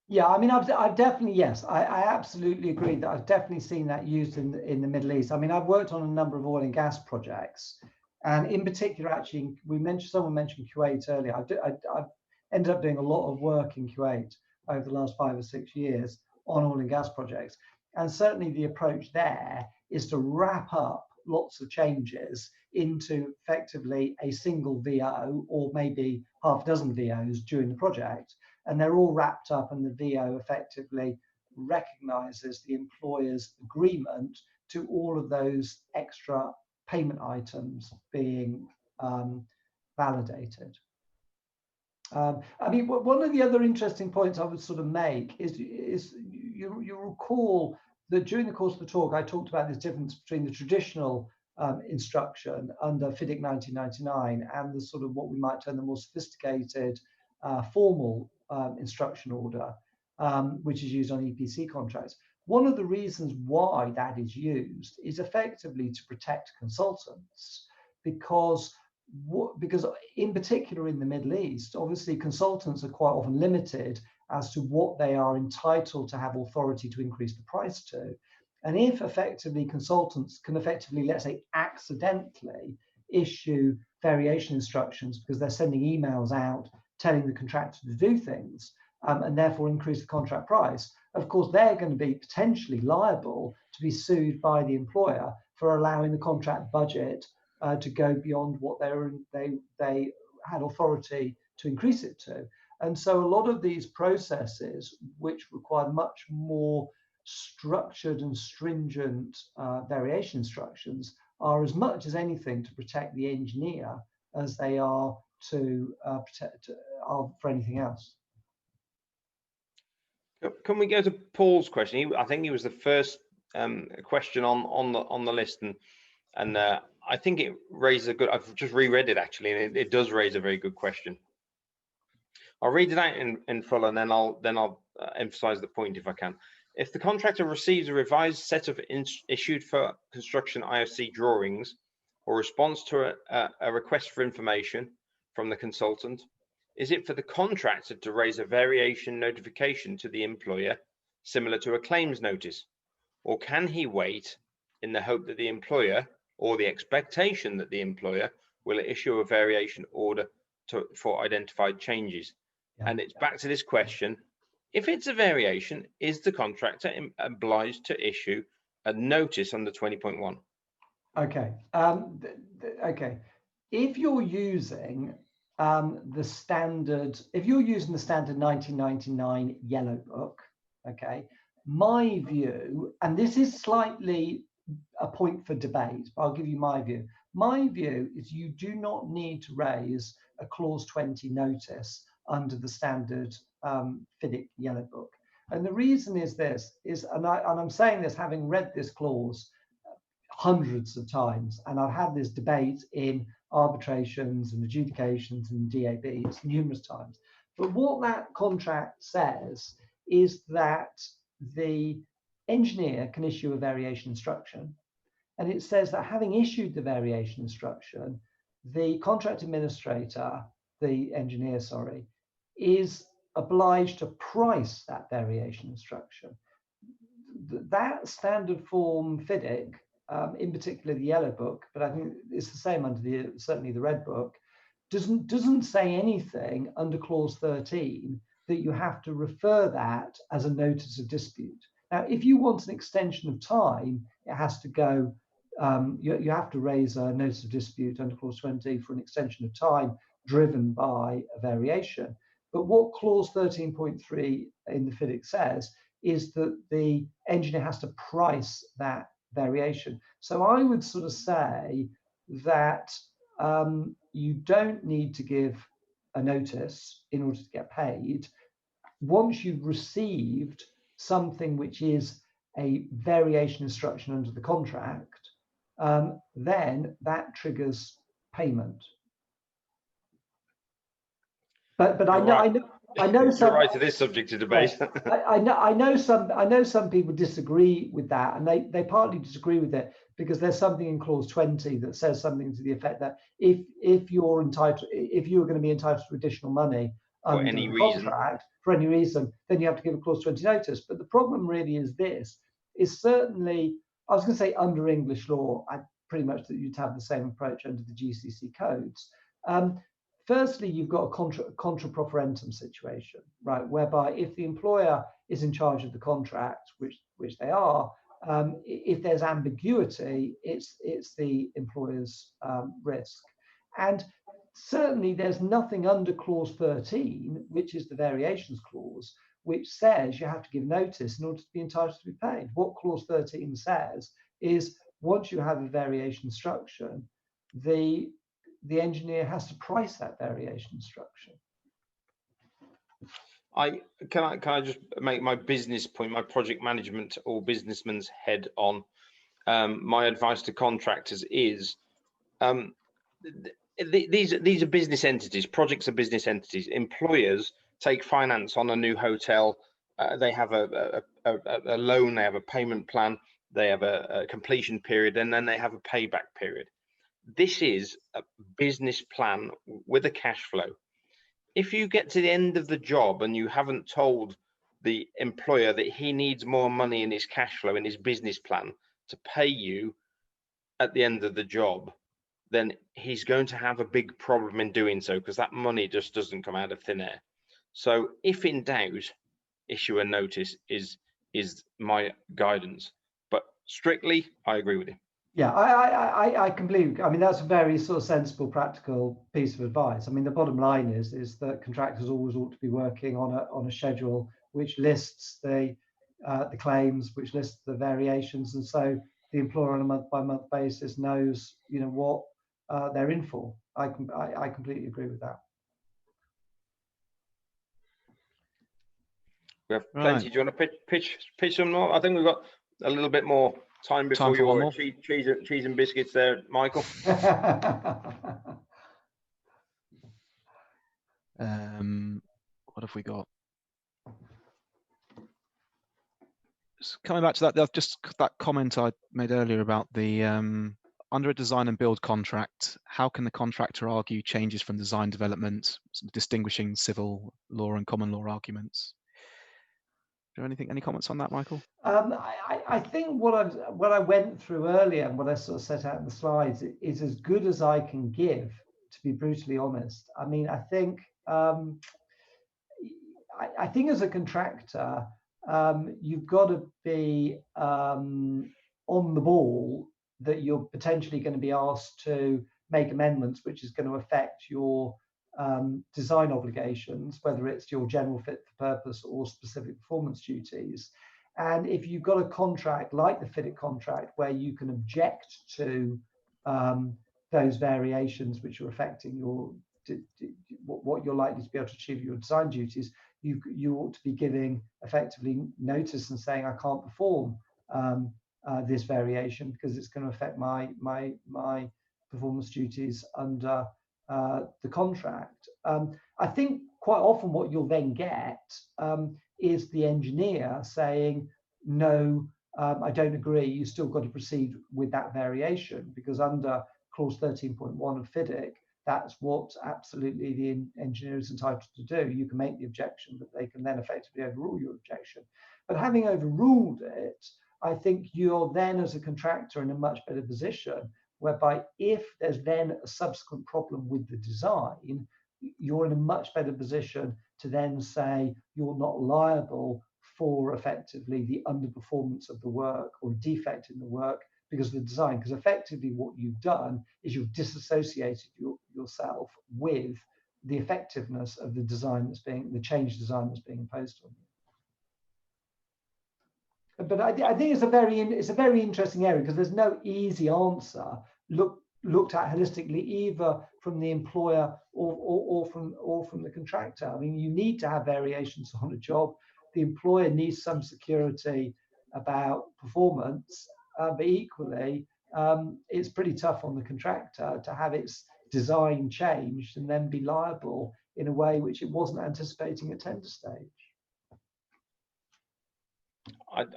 Yeah, I mean, I've definitely, yes, I absolutely agree that I've definitely seen that used in the Middle East. I mean, I've worked on a number of oil and gas projects, and in particular, actually, someone mentioned Kuwait earlier. I've ended up doing a lot of work in Kuwait over the last 5 or 6 years on oil and gas projects, and certainly the approach there is to wrap up lots of changes into effectively a single VO or maybe half a dozen VOs during the project. And they're all wrapped up, and the VO effectively recognizes the employer's agreement to all of those extra payment items being validated. I mean, one of the other interesting points I would sort of make is you recall that during the course of the talk, I talked about this difference between the traditional instruction under FIDIC 1999 and the sort of what we might term the more sophisticated formal instruction order, which is used on EPC contracts. One of the reasons why that is used is effectively to protect consultants, because in particular in the Middle East, obviously consultants are quite often limited as to what they are entitled to have authority to increase the price to. And if effectively consultants can effectively, let's say, accidentally issue variation instructions because they're sending emails out telling the contractor to do things, and therefore increase the contract price, of course, they're going to be potentially liable to be sued by the employer for allowing the contract budget to go beyond what they had authority to increase it to. And so a lot of these processes, which require much more structured and stringent variation instructions, are as much as anything to protect the engineer as they are to protect for anything else. Can we go to Paul's question? I think he was the first question on the list, and I think it raises a good. I've just reread it actually, and it does raise a very good question. I'll read it out in full, and then I'll emphasize the point if I can. If the contractor receives a revised set of issued for construction IFC drawings or responds to a request for information from the consultant, is it for the contractor to raise a variation notification to the employer similar to a claims notice, or can he wait in the hope that the employer, or the expectation that the employer, will issue a variation order for identified changes? Yeah. And it's back to this question: if it's a variation, is the contractor obliged to issue a notice under 20.1? Okay. Okay. If you're using the standard 1999 Yellow Book, okay, my view, and this is slightly a point for debate, but I'll give you my view. My view is you do not need to raise a clause 20 notice under the standard FIDIC Yellow Book. And the reason is this, and I'm saying this having read this clause hundreds of times, and I've had this debate in arbitrations and adjudications and DABs numerous times. But what that contract says is that the engineer can issue a variation instruction, and it says that having issued the variation instruction, the contract administrator, the engineer, sorry, is obliged to price that variation instruction. That standard form FIDIC, in particular the Yellow Book, but I think it's the same under certainly the Red Book, doesn't say anything under clause 13 that you have to refer that as a notice of dispute. Now, if you want an extension of time, it has to go, you have to raise a notice of dispute under clause 20 for an extension of time driven by a variation. But what clause 13.3 in the FIDIC says is that the engineer has to price that variation. So I would sort of say that you don't need to give a notice in order to get paid. Once you've received something which is a variation instruction under the contract, then that triggers payment. But I know I know some. You're right to this subject of debate. I know some people disagree with that, and they partly disagree with it because there's something in clause 20 that says something to the effect that if you're entitled, if you are going to be entitled to additional money For under any the reason. contract for any reason, then you have to give a clause 20 notice. But the problem really is this: is certainly, I was going to say under English law, I pretty much that you'd have the same approach under the GCC codes. Firstly, you've got a contra proferentum situation, right, whereby if the employer is in charge of the contract, which they are, if there's ambiguity, it's the employer's risk. And certainly there's nothing under clause 13, which is the variations clause, which says you have to give notice in order to be entitled to be paid. What clause 13 says is once you have a variation instruction, the engineer has to price that variation instruction. Can I just make my business point, my project management or businessman's head on? My advice to contractors is these are business entities. Projects are business entities. Employers take finance on a new hotel. They have a loan. They have a payment plan. They have a completion period, and then they have a payback period. This is a business plan with a cash flow. If you get to the end of the job and you haven't told the employer that he needs more money in his cash flow, in his business plan to pay you at the end of the job, then he's going to have a big problem in doing so, because that money just doesn't come out of thin air. So if in doubt, issue a notice is my guidance. But strictly, I agree with you. Yeah, I completely. I mean, that's a very sort of sensible, practical piece of advice. I mean, the bottom line is that contractors always ought to be working on a schedule which lists the claims, which lists the variations, and so the employer on a month-by-month basis knows, you know, what they're in for. I completely agree with that. We have plenty. Right. Do you want to pitch some more? I think we've got a little bit more time before your cheese and biscuits there, Michael. What have we got? Just coming back to that, just that comment I made earlier about the under a design and build contract, how can the contractor argue changes from design development, distinguishing civil law and common law arguments? Any comments on that, Michael? I think what I went through earlier and what I sort of set out in the slides is as good as I can give, to be brutally honest. I mean, I think as a contractor, you've got to be on the ball that you're potentially going to be asked to make amendments, which is going to affect your design obligations, whether it's your general fit for purpose or specific performance duties. And if you've got a contract like the FIDIC contract where you can object to those variations which are affecting your what you're likely to be able to achieve your design duties, you ought to be giving effectively notice and saying, I can't perform this variation because it's going to affect my performance duties under the contract. I think quite often what you'll then get is the engineer saying, no, I don't agree, you still got to proceed with that variation, because under clause 13.1 of FIDIC, that's what absolutely the engineer is entitled to do. You can make the objection, but they can then effectively overrule your objection. But having overruled it, I think you're then as a contractor in a much better position, whereby if there's then a subsequent problem with the design, you're in a much better position to then say you're not liable for effectively the underperformance of the work or defect in the work because of the design. Because effectively what you've done is you've disassociated yourself with the effectiveness of the design the change design that's being imposed on you. But I think it's a very interesting area because there's no easy answer looked at holistically, either from the employer or from the contractor. I mean, you need to have variations on a job. The employer needs some security about performance, but equally, it's pretty tough on the contractor to have its design changed and then be liable in a way which it wasn't anticipating at tender stage.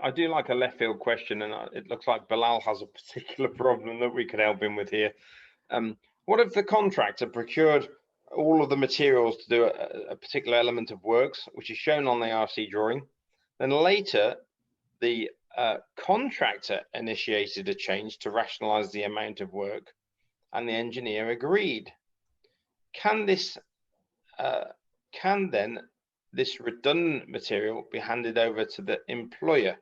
I do like a left field question, and it looks like Bilal has a particular problem that we could help him with here. What if the contractor procured all of the materials to do a particular element of works, which is shown on the RC drawing, then later the contractor initiated a change to rationalize the amount of work, and the engineer agreed? Can then this redundant material be handed over to the employer?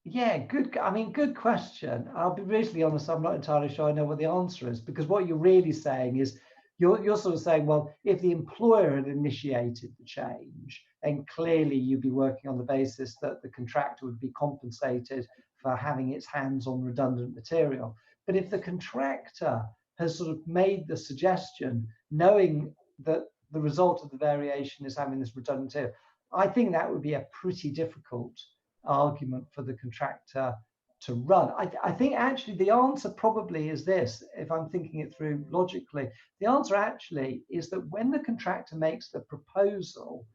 Yeah, good. I mean, good question. I'll be brutally honest, I'm not entirely sure I know what the answer is, because what you're really saying is you're sort of saying, well, if the employer had initiated the change, then clearly you'd be working on the basis that the contractor would be compensated for having its hands on redundant material. But if the contractor has sort of made the suggestion, knowing that the result of the variation is having this redundant material, I think that would be a pretty difficult argument for the contractor to run. I think actually the answer probably is this, if I'm thinking it through logically, the answer actually is that when the contractor makes the proposal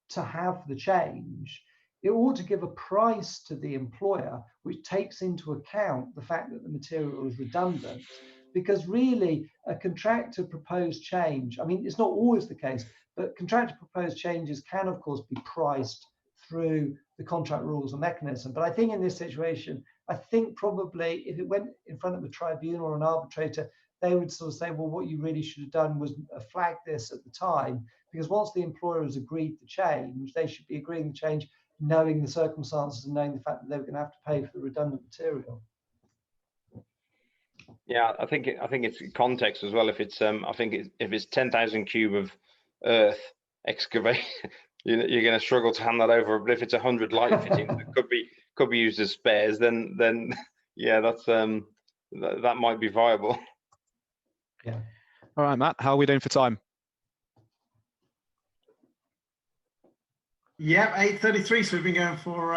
to have the change, it ought to give a price to the employer which takes into account the fact that the material is redundant. Because really a contractor proposed change, I mean, it's not always the case, but contractor proposed changes can of course be priced through the contract rules and mechanism. But I think in this situation, I think probably if it went in front of a tribunal or an arbitrator, they would sort of say, well, what you really should have done was flag this at the time, because once the employer has agreed the change, they should be agreeing the change, knowing the circumstances and knowing the fact that they were going to have to pay for the redundant material. Yeah, I think it's context as well. If it's if it's 10,000 cube of earth excavation, you're going to struggle to hand that over. But if it's 100 light fittings that could be used as spares, then yeah, that's that might be viable. Yeah. All right, Matt, how are we doing for time? Yep, 8:33. So we've been going for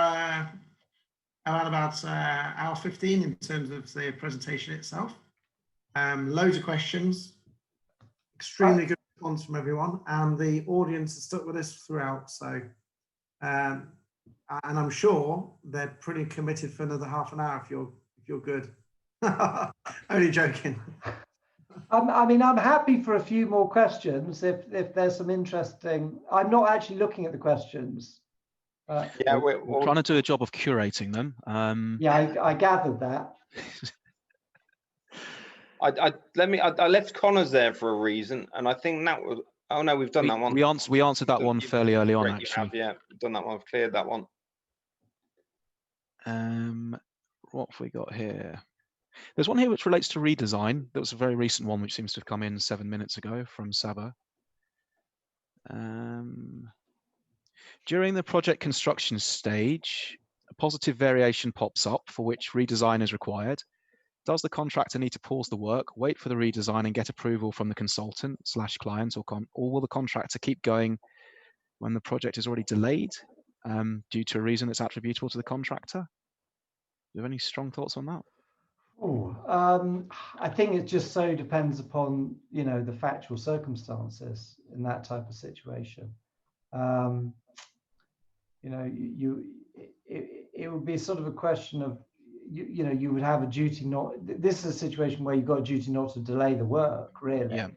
around about hour 15 in terms of the presentation itself. Loads of questions, extremely good response from everyone, and the audience has stuck with us throughout. So, and I'm sure they're pretty committed for another half an hour if you're good. Only joking. I mean, I'm happy for a few more questions if there's some interesting. I'm not actually looking at the questions. Yeah, we're trying to do a job of curating them. Yeah, I gathered that. I left Connor's there for a reason, and I think that was. Oh no, we've done that one. We answered that one fairly early on, actually. Yeah, we've done that one. We've cleared that one. What have we got here? There's one here which relates to redesign. That was a very recent one, which seems to have come in 7 minutes ago from Saba. During the project construction stage, a positive variation pops up for which redesign is required. Does the contractor need to pause the work, wait for the redesign and get approval from the consultant/client, or will the contractor keep going when the project is already delayed due to a reason that's attributable to the contractor? Do you have any strong thoughts on that? Oh, I think it just so depends upon, you know, the factual circumstances in that type of situation. You know, it would be sort of a question of, you know, you would have a duty not. This is a situation where you've got a duty not to delay the work, really. Yeah.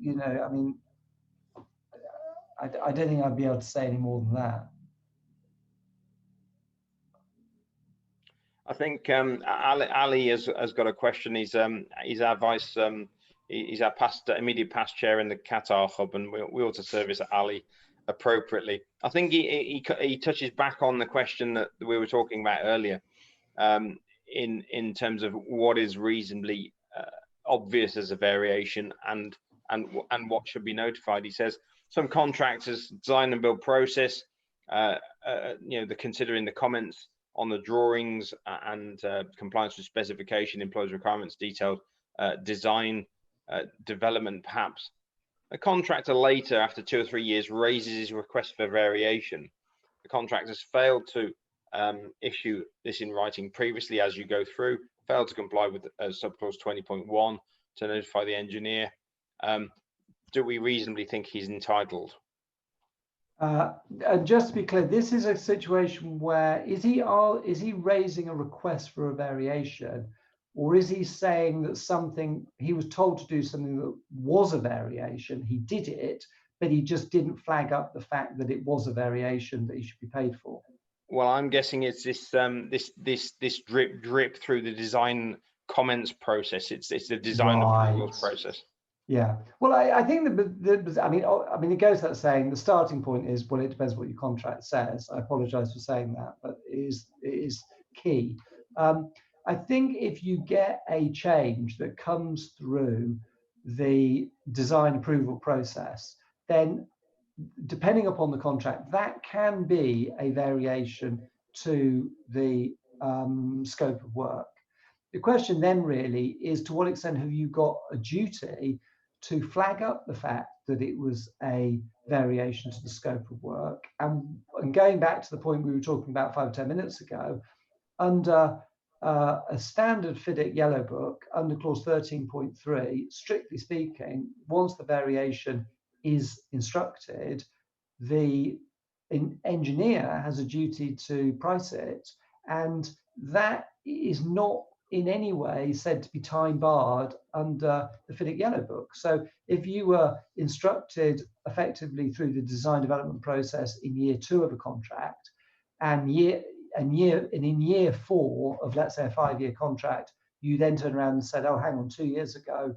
You know, I mean, I don't think I'd be able to say any more than that. I think Ali has got a question. He's our vice. He's our immediate past chair in the Qatar hub, and we ought to service Ali appropriately. I think he touches back on the question that we were talking about earlier, in terms of what is reasonably obvious as a variation and what should be notified. He says some contractors design and build process, you know, they're considering the comments on the drawings and compliance with specification, employees' requirements, detailed design, development, perhaps. A contractor later, after 2 or 3 years, raises his request for variation. The contractor's failed to issue this in writing previously as you go through. failed to comply with subclause 20.1 to notify the engineer, do we reasonably think he's entitled? And just to be clear, this is a situation where is he raising a request for a variation, or is he saying that something he was told to do something that was a variation, he did it, but he just didn't flag up the fact that it was a variation that he should be paid for? Well, I'm guessing it's this this drip through the design comments process. It's the design approvals process. Yeah. Well, I think I mean, it goes without saying. The starting point is, well, it depends what your contract says. I apologise for saying that, but it is key. I think if you get a change that comes through the design approval process, then depending upon the contract, that can be a variation to the scope of work. The question then really is, to what extent have you got a duty to flag up the fact that it was a variation to the scope of work? And going back to the point we were talking about 5 or 10 minutes ago, under a standard FIDIC Yellow Book, under clause 13.3, strictly speaking, once the variation is instructed, the engineer has a duty to price it, and that is not in any way said to be time barred under the FIDIC Yellow Book. So if you were instructed effectively through the design development process in year 2 of a contract, and in year 4 of, let's say, a 5-year contract, you then turn around and said, oh, hang on, 2 years ago,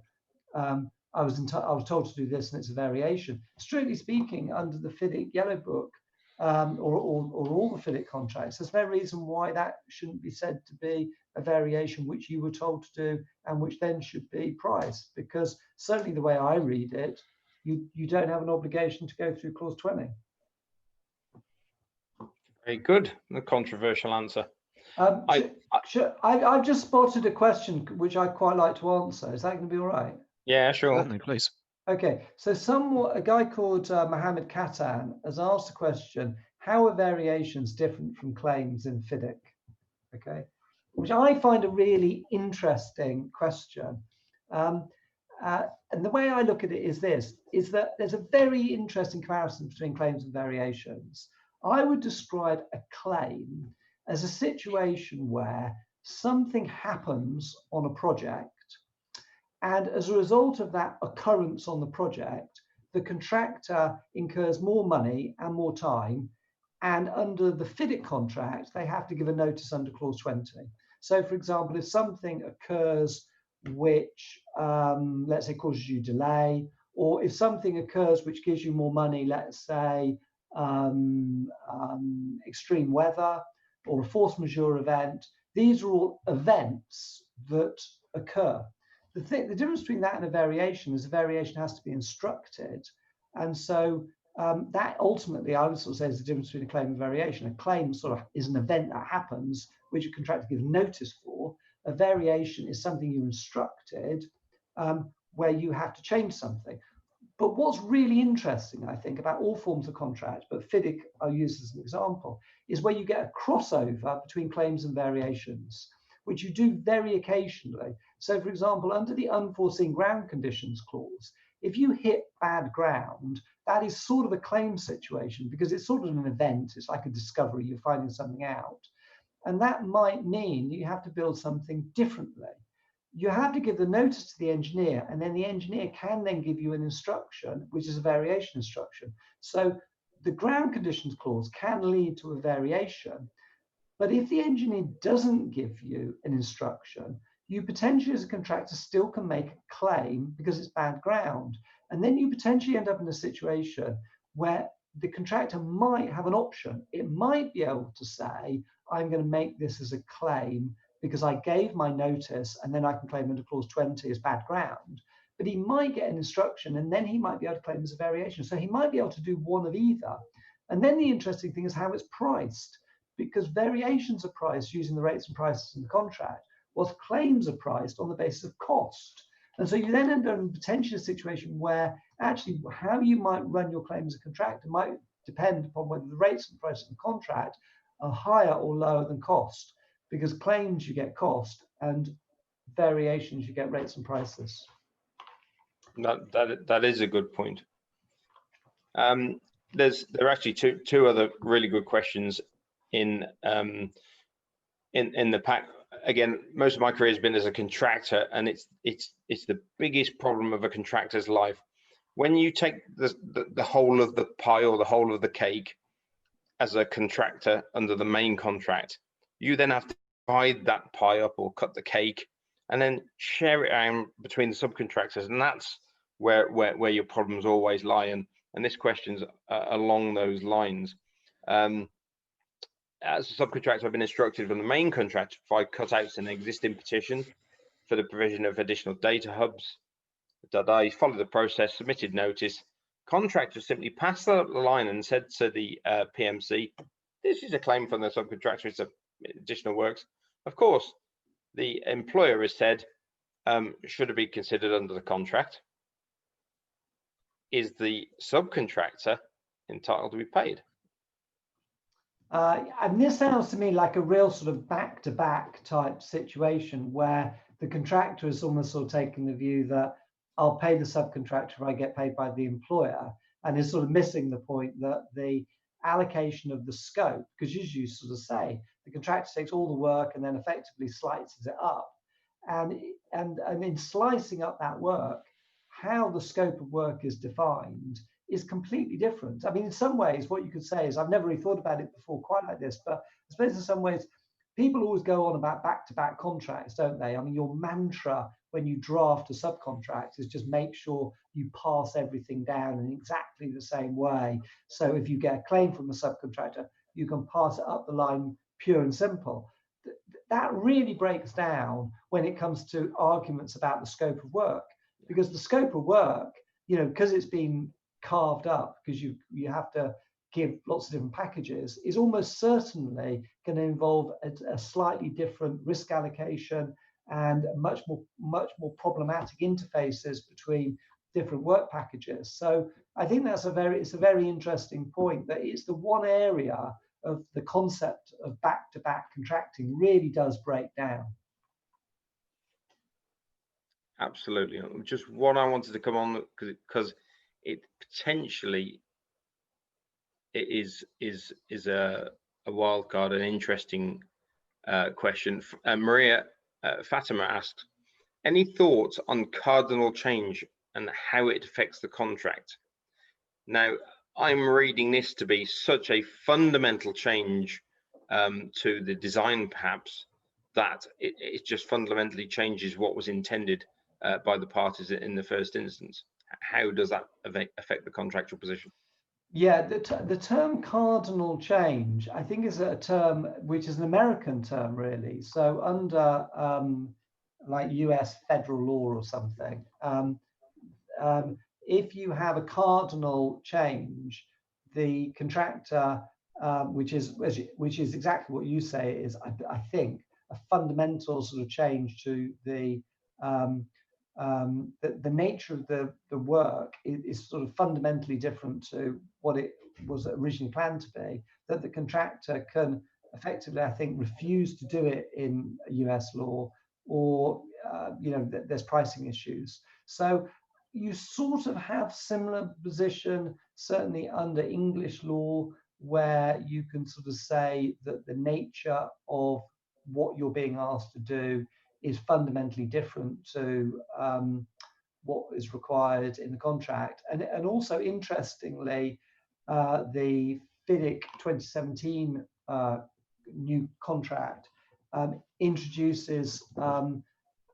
I was told to do this and it's a variation. Strictly speaking, under the FIDIC Yellow Book, or all the FIDIC contracts, there's no reason why that shouldn't be said to be a variation which you were told to do and which then should be priced, because certainly the way I read it, you don't have an obligation to go through clause 20. Very good. A controversial answer. I've just spotted a question which I'd quite like to answer. Is that going to be all right? Yeah, sure. Certainly, please. Okay, so a guy called Mohammed Katan has asked a question: how are variations different from claims in FIDIC? Okay, which I find a really interesting question. And the way I look at it is this: is that there's a very interesting comparison between claims and variations. I would describe a claim as a situation where something happens on a project, and as a result of that occurrence on the project, the contractor incurs more money and more time. And under the FIDIC contract, they have to give a notice under clause 20. So, for example, if something occurs which, let's say, causes you delay, or if something occurs which gives you more money, let's say, extreme weather or a force majeure event, these are all events that occur. The difference between that and a variation is a variation has to be instructed. And so that ultimately, I would sort of say, is the difference between a claim and variation. A claim sort of is an event that happens, which a contractor gives notice for. A variation is something you instructed, where you have to change something. But what's really interesting, I think, about all forms of contract, but FIDIC I'll use as an example, is where you get a crossover between claims and variations, which you do very occasionally. So, for example, under the unforeseen ground conditions clause, if you hit bad ground, that is sort of a claim situation because it's sort of an event. It's like a discovery. You're finding something out. And that might mean you have to build something differently. You have to give the notice to the engineer, and then the engineer can then give you an instruction, which is a variation instruction. So the ground conditions clause can lead to a variation. But if the engineer doesn't give you an instruction, you potentially as a contractor still can make a claim because it's bad ground. And then you potentially end up in a situation where the contractor might have an option. It might be able to say, I'm going to make this as a claim because I gave my notice and then I can claim under clause 20 as bad ground. But he might get an instruction and then he might be able to claim as a variation. So he might be able to do one of either. And then the interesting thing is how it's priced, because variations are priced using the rates and prices in the contract, whilst claims are priced on the basis of cost. And so you then end up in potentially a situation where actually how you might run your claim as a contractor might depend upon whether the rates and prices of the contract are higher or lower than cost, because claims you get cost and variations, you get rates and prices. That is a good point. There are actually two other really good questions in the pack. Again, most of my career has been as a contractor, and it's the biggest problem of a contractor's life. When you take the whole of the pie or the whole of the cake as a contractor under the main contract, you then have to divide that pie up or cut the cake and then share it out between the subcontractors, and that's where your problems always lie. And this question's along those lines. As a subcontractor, I've been instructed from the main contract to provide cutouts in an existing petition for the provision of additional data hubs. I followed the process, submitted notice. Contractor simply passed that up the line and said to the PMC, "This is a claim from the subcontractor, it's additional works." Of course, the employer has said, should it be considered under the contract? Is the subcontractor entitled to be paid? And this sounds to me like a real sort of back-to-back type situation where the contractor is almost sort of taking the view that I'll pay the subcontractor if I get paid by the employer, and is sort of missing the point that the allocation of the scope, because as you sort of say, the contractor takes all the work and then effectively slices it up. And in slicing up that work, how the scope of work is defined is completely different. I mean, in some ways, what you could say is, I've never really thought about it before quite like this, but I suppose in some ways, people always go on about back-to-back contracts, don't they? I mean, your mantra when you draft a subcontract is just make sure you pass everything down in exactly the same way. So if you get a claim from a subcontractor, you can pass it up the line pure and simple. That really breaks down when it comes to arguments about the scope of work, because the scope of work, you know, because it's been carved up, because you have to give lots of different packages, is almost certainly going to involve a slightly different risk allocation and much more problematic interfaces between different work packages. So I think it's a very interesting point, that it's the one area of the concept of back-to-back contracting really does break down. Absolutely. Just what I wanted to come on, because it potentially is a wild card, an interesting question. Maria Fatima asked, any thoughts on cardinal change and how it affects the contract? Now, I'm reading this to be such a fundamental change to the design, perhaps, that it just fundamentally changes what was intended by the parties in the first instance. How does that affect the contractual position? Yeah, the term cardinal change, I think, is a term which is an American term, really. So under like US federal law or something, if you have a cardinal change, the contractor, which is exactly what you say, is I think a fundamental sort of change to the nature of the work is sort of fundamentally different to what it was originally planned to be, that the contractor can effectively, I think, refuse to do it in US law, or you know, there's pricing issues. So you sort of have similar position, certainly under English law, where you can sort of say that the nature of what you're being asked to do is fundamentally different to what is required in the contract. And also, interestingly, the FIDIC 2017 new contract introduces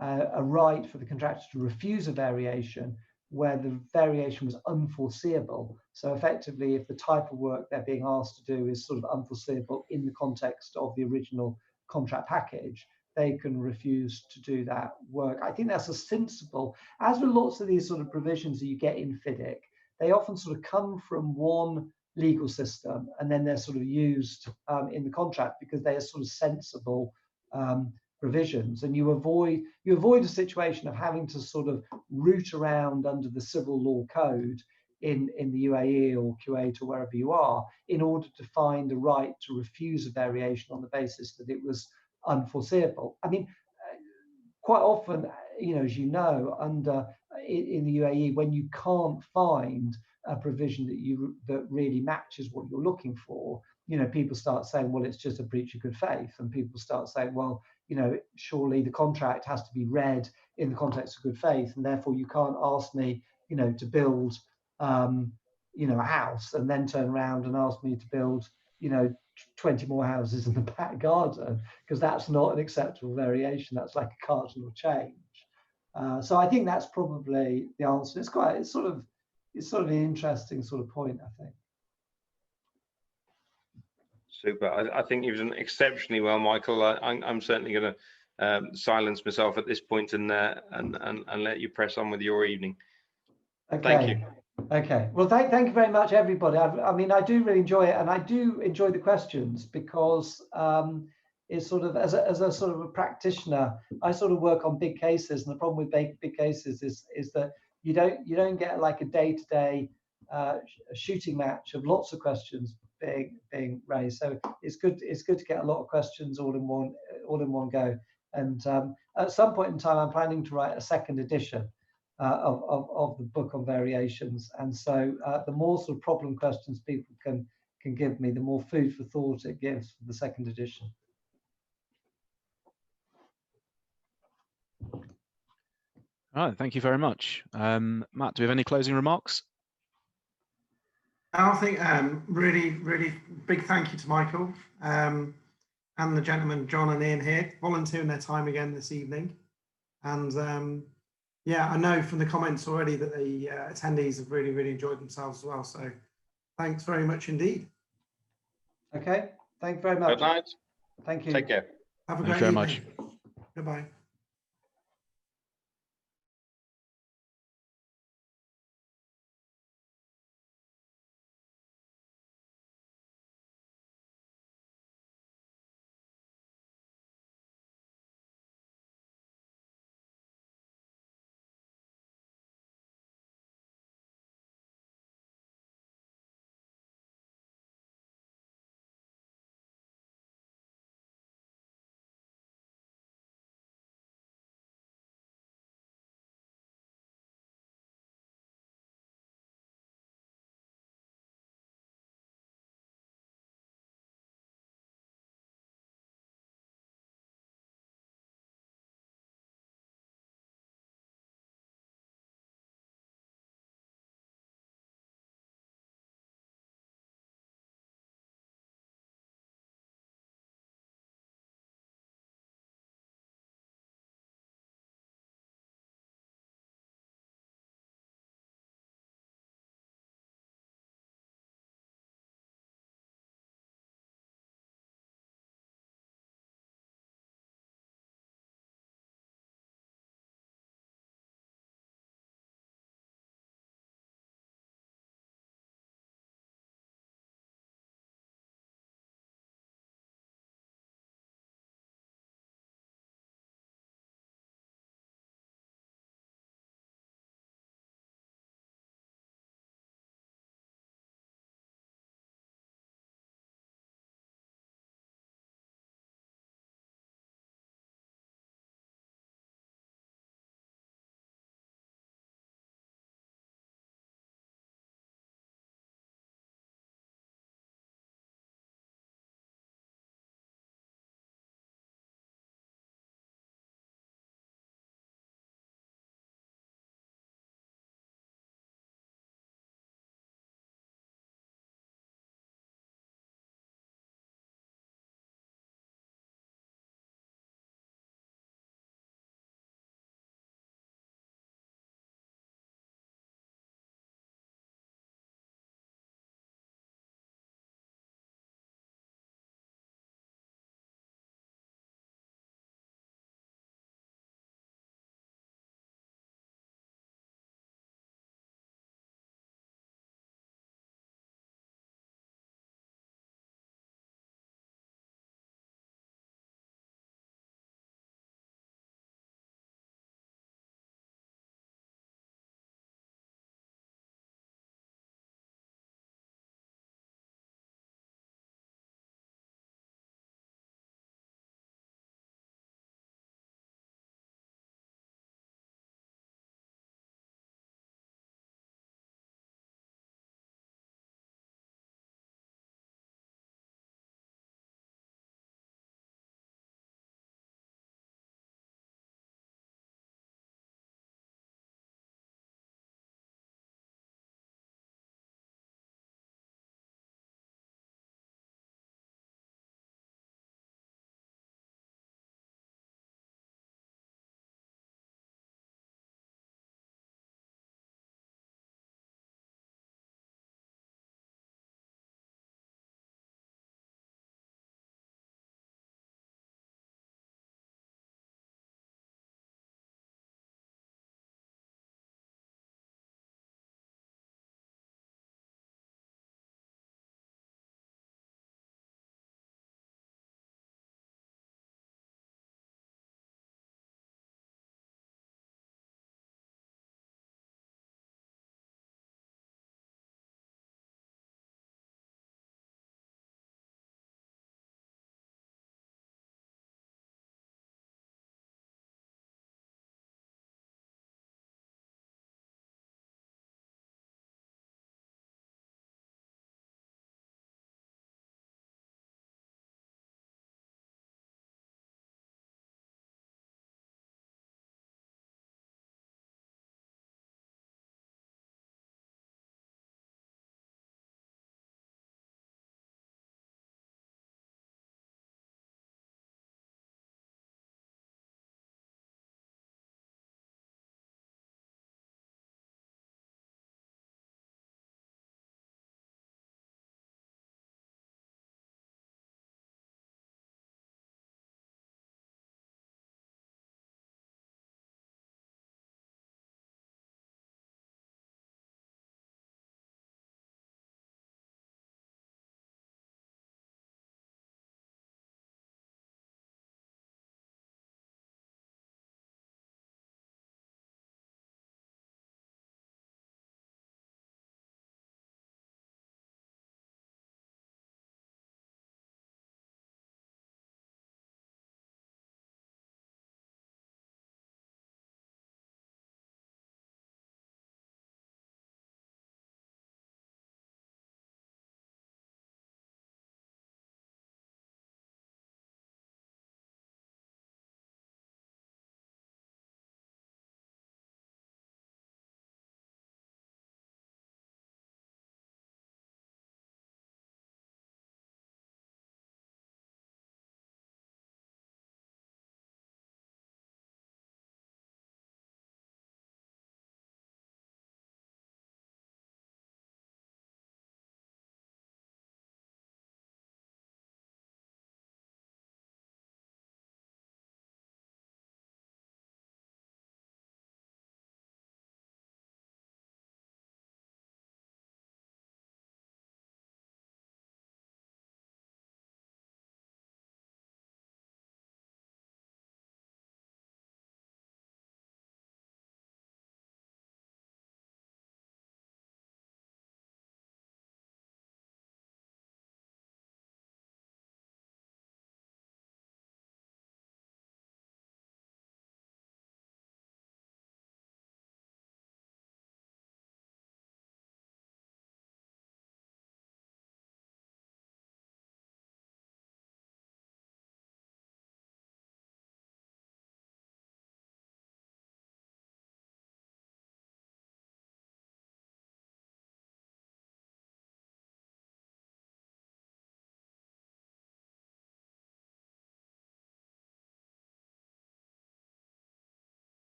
a right for the contractor to refuse a variation where the variation was unforeseeable. So effectively, if the type of work they're being asked to do is sort of unforeseeable in the context of the original contract package, they can refuse to do that work. I think that's a sensible, as with lots of these sort of provisions that you get in FIDIC, they often sort of come from one legal system and then they're sort of used in the contract because they are sort of sensible provisions, and you avoid a situation of having to sort of root around under the civil law code in the UAE or Kuwait or wherever you are in order to find a right to refuse a variation on the basis that it was unforeseeable. I mean, quite often, as you know, in the UAE, when you can't find a provision that really matches what you're looking for, people start saying, well, it's just a breach of good faith, and people start saying, well, surely the contract has to be read in the context of good faith, and therefore you can't ask me, to build, a house and then turn around and ask me to build, 20 more houses in the back garden, because that's not an acceptable variation. That's like a cardinal change. So I think that's probably the answer. It's sort of an interesting sort of point, I think. Super. I think you've done exceptionally well, Michael. I'm certainly going to silence myself at this point and let you press on with your evening. Okay. Thank you. Okay. Well, thank you very much, everybody. I mean, I do really enjoy it, and I do enjoy the questions because it's sort of as a sort of a practitioner, I sort of work on big cases, and the problem with big cases is that you don't get like a day-to-day shooting match of lots of questions being raised. So it's good to get a lot of questions all in one go. And at some point in time, I'm planning to write a second edition of the book on variations. And so the more sort of problem questions people can give me, the more food for thought it gives for the second edition. All right, thank you very much. Matt, do we have any closing remarks? I think really, really big thank you to Michael and the gentlemen, John and Ian here, volunteering their time again this evening. And yeah, I know from the comments already that the attendees have really, really enjoyed themselves as well. So thanks very much indeed. Okay, thank you very much. Good night. Thank you. Take care. Have a Thank great you very evening. much. Goodbye.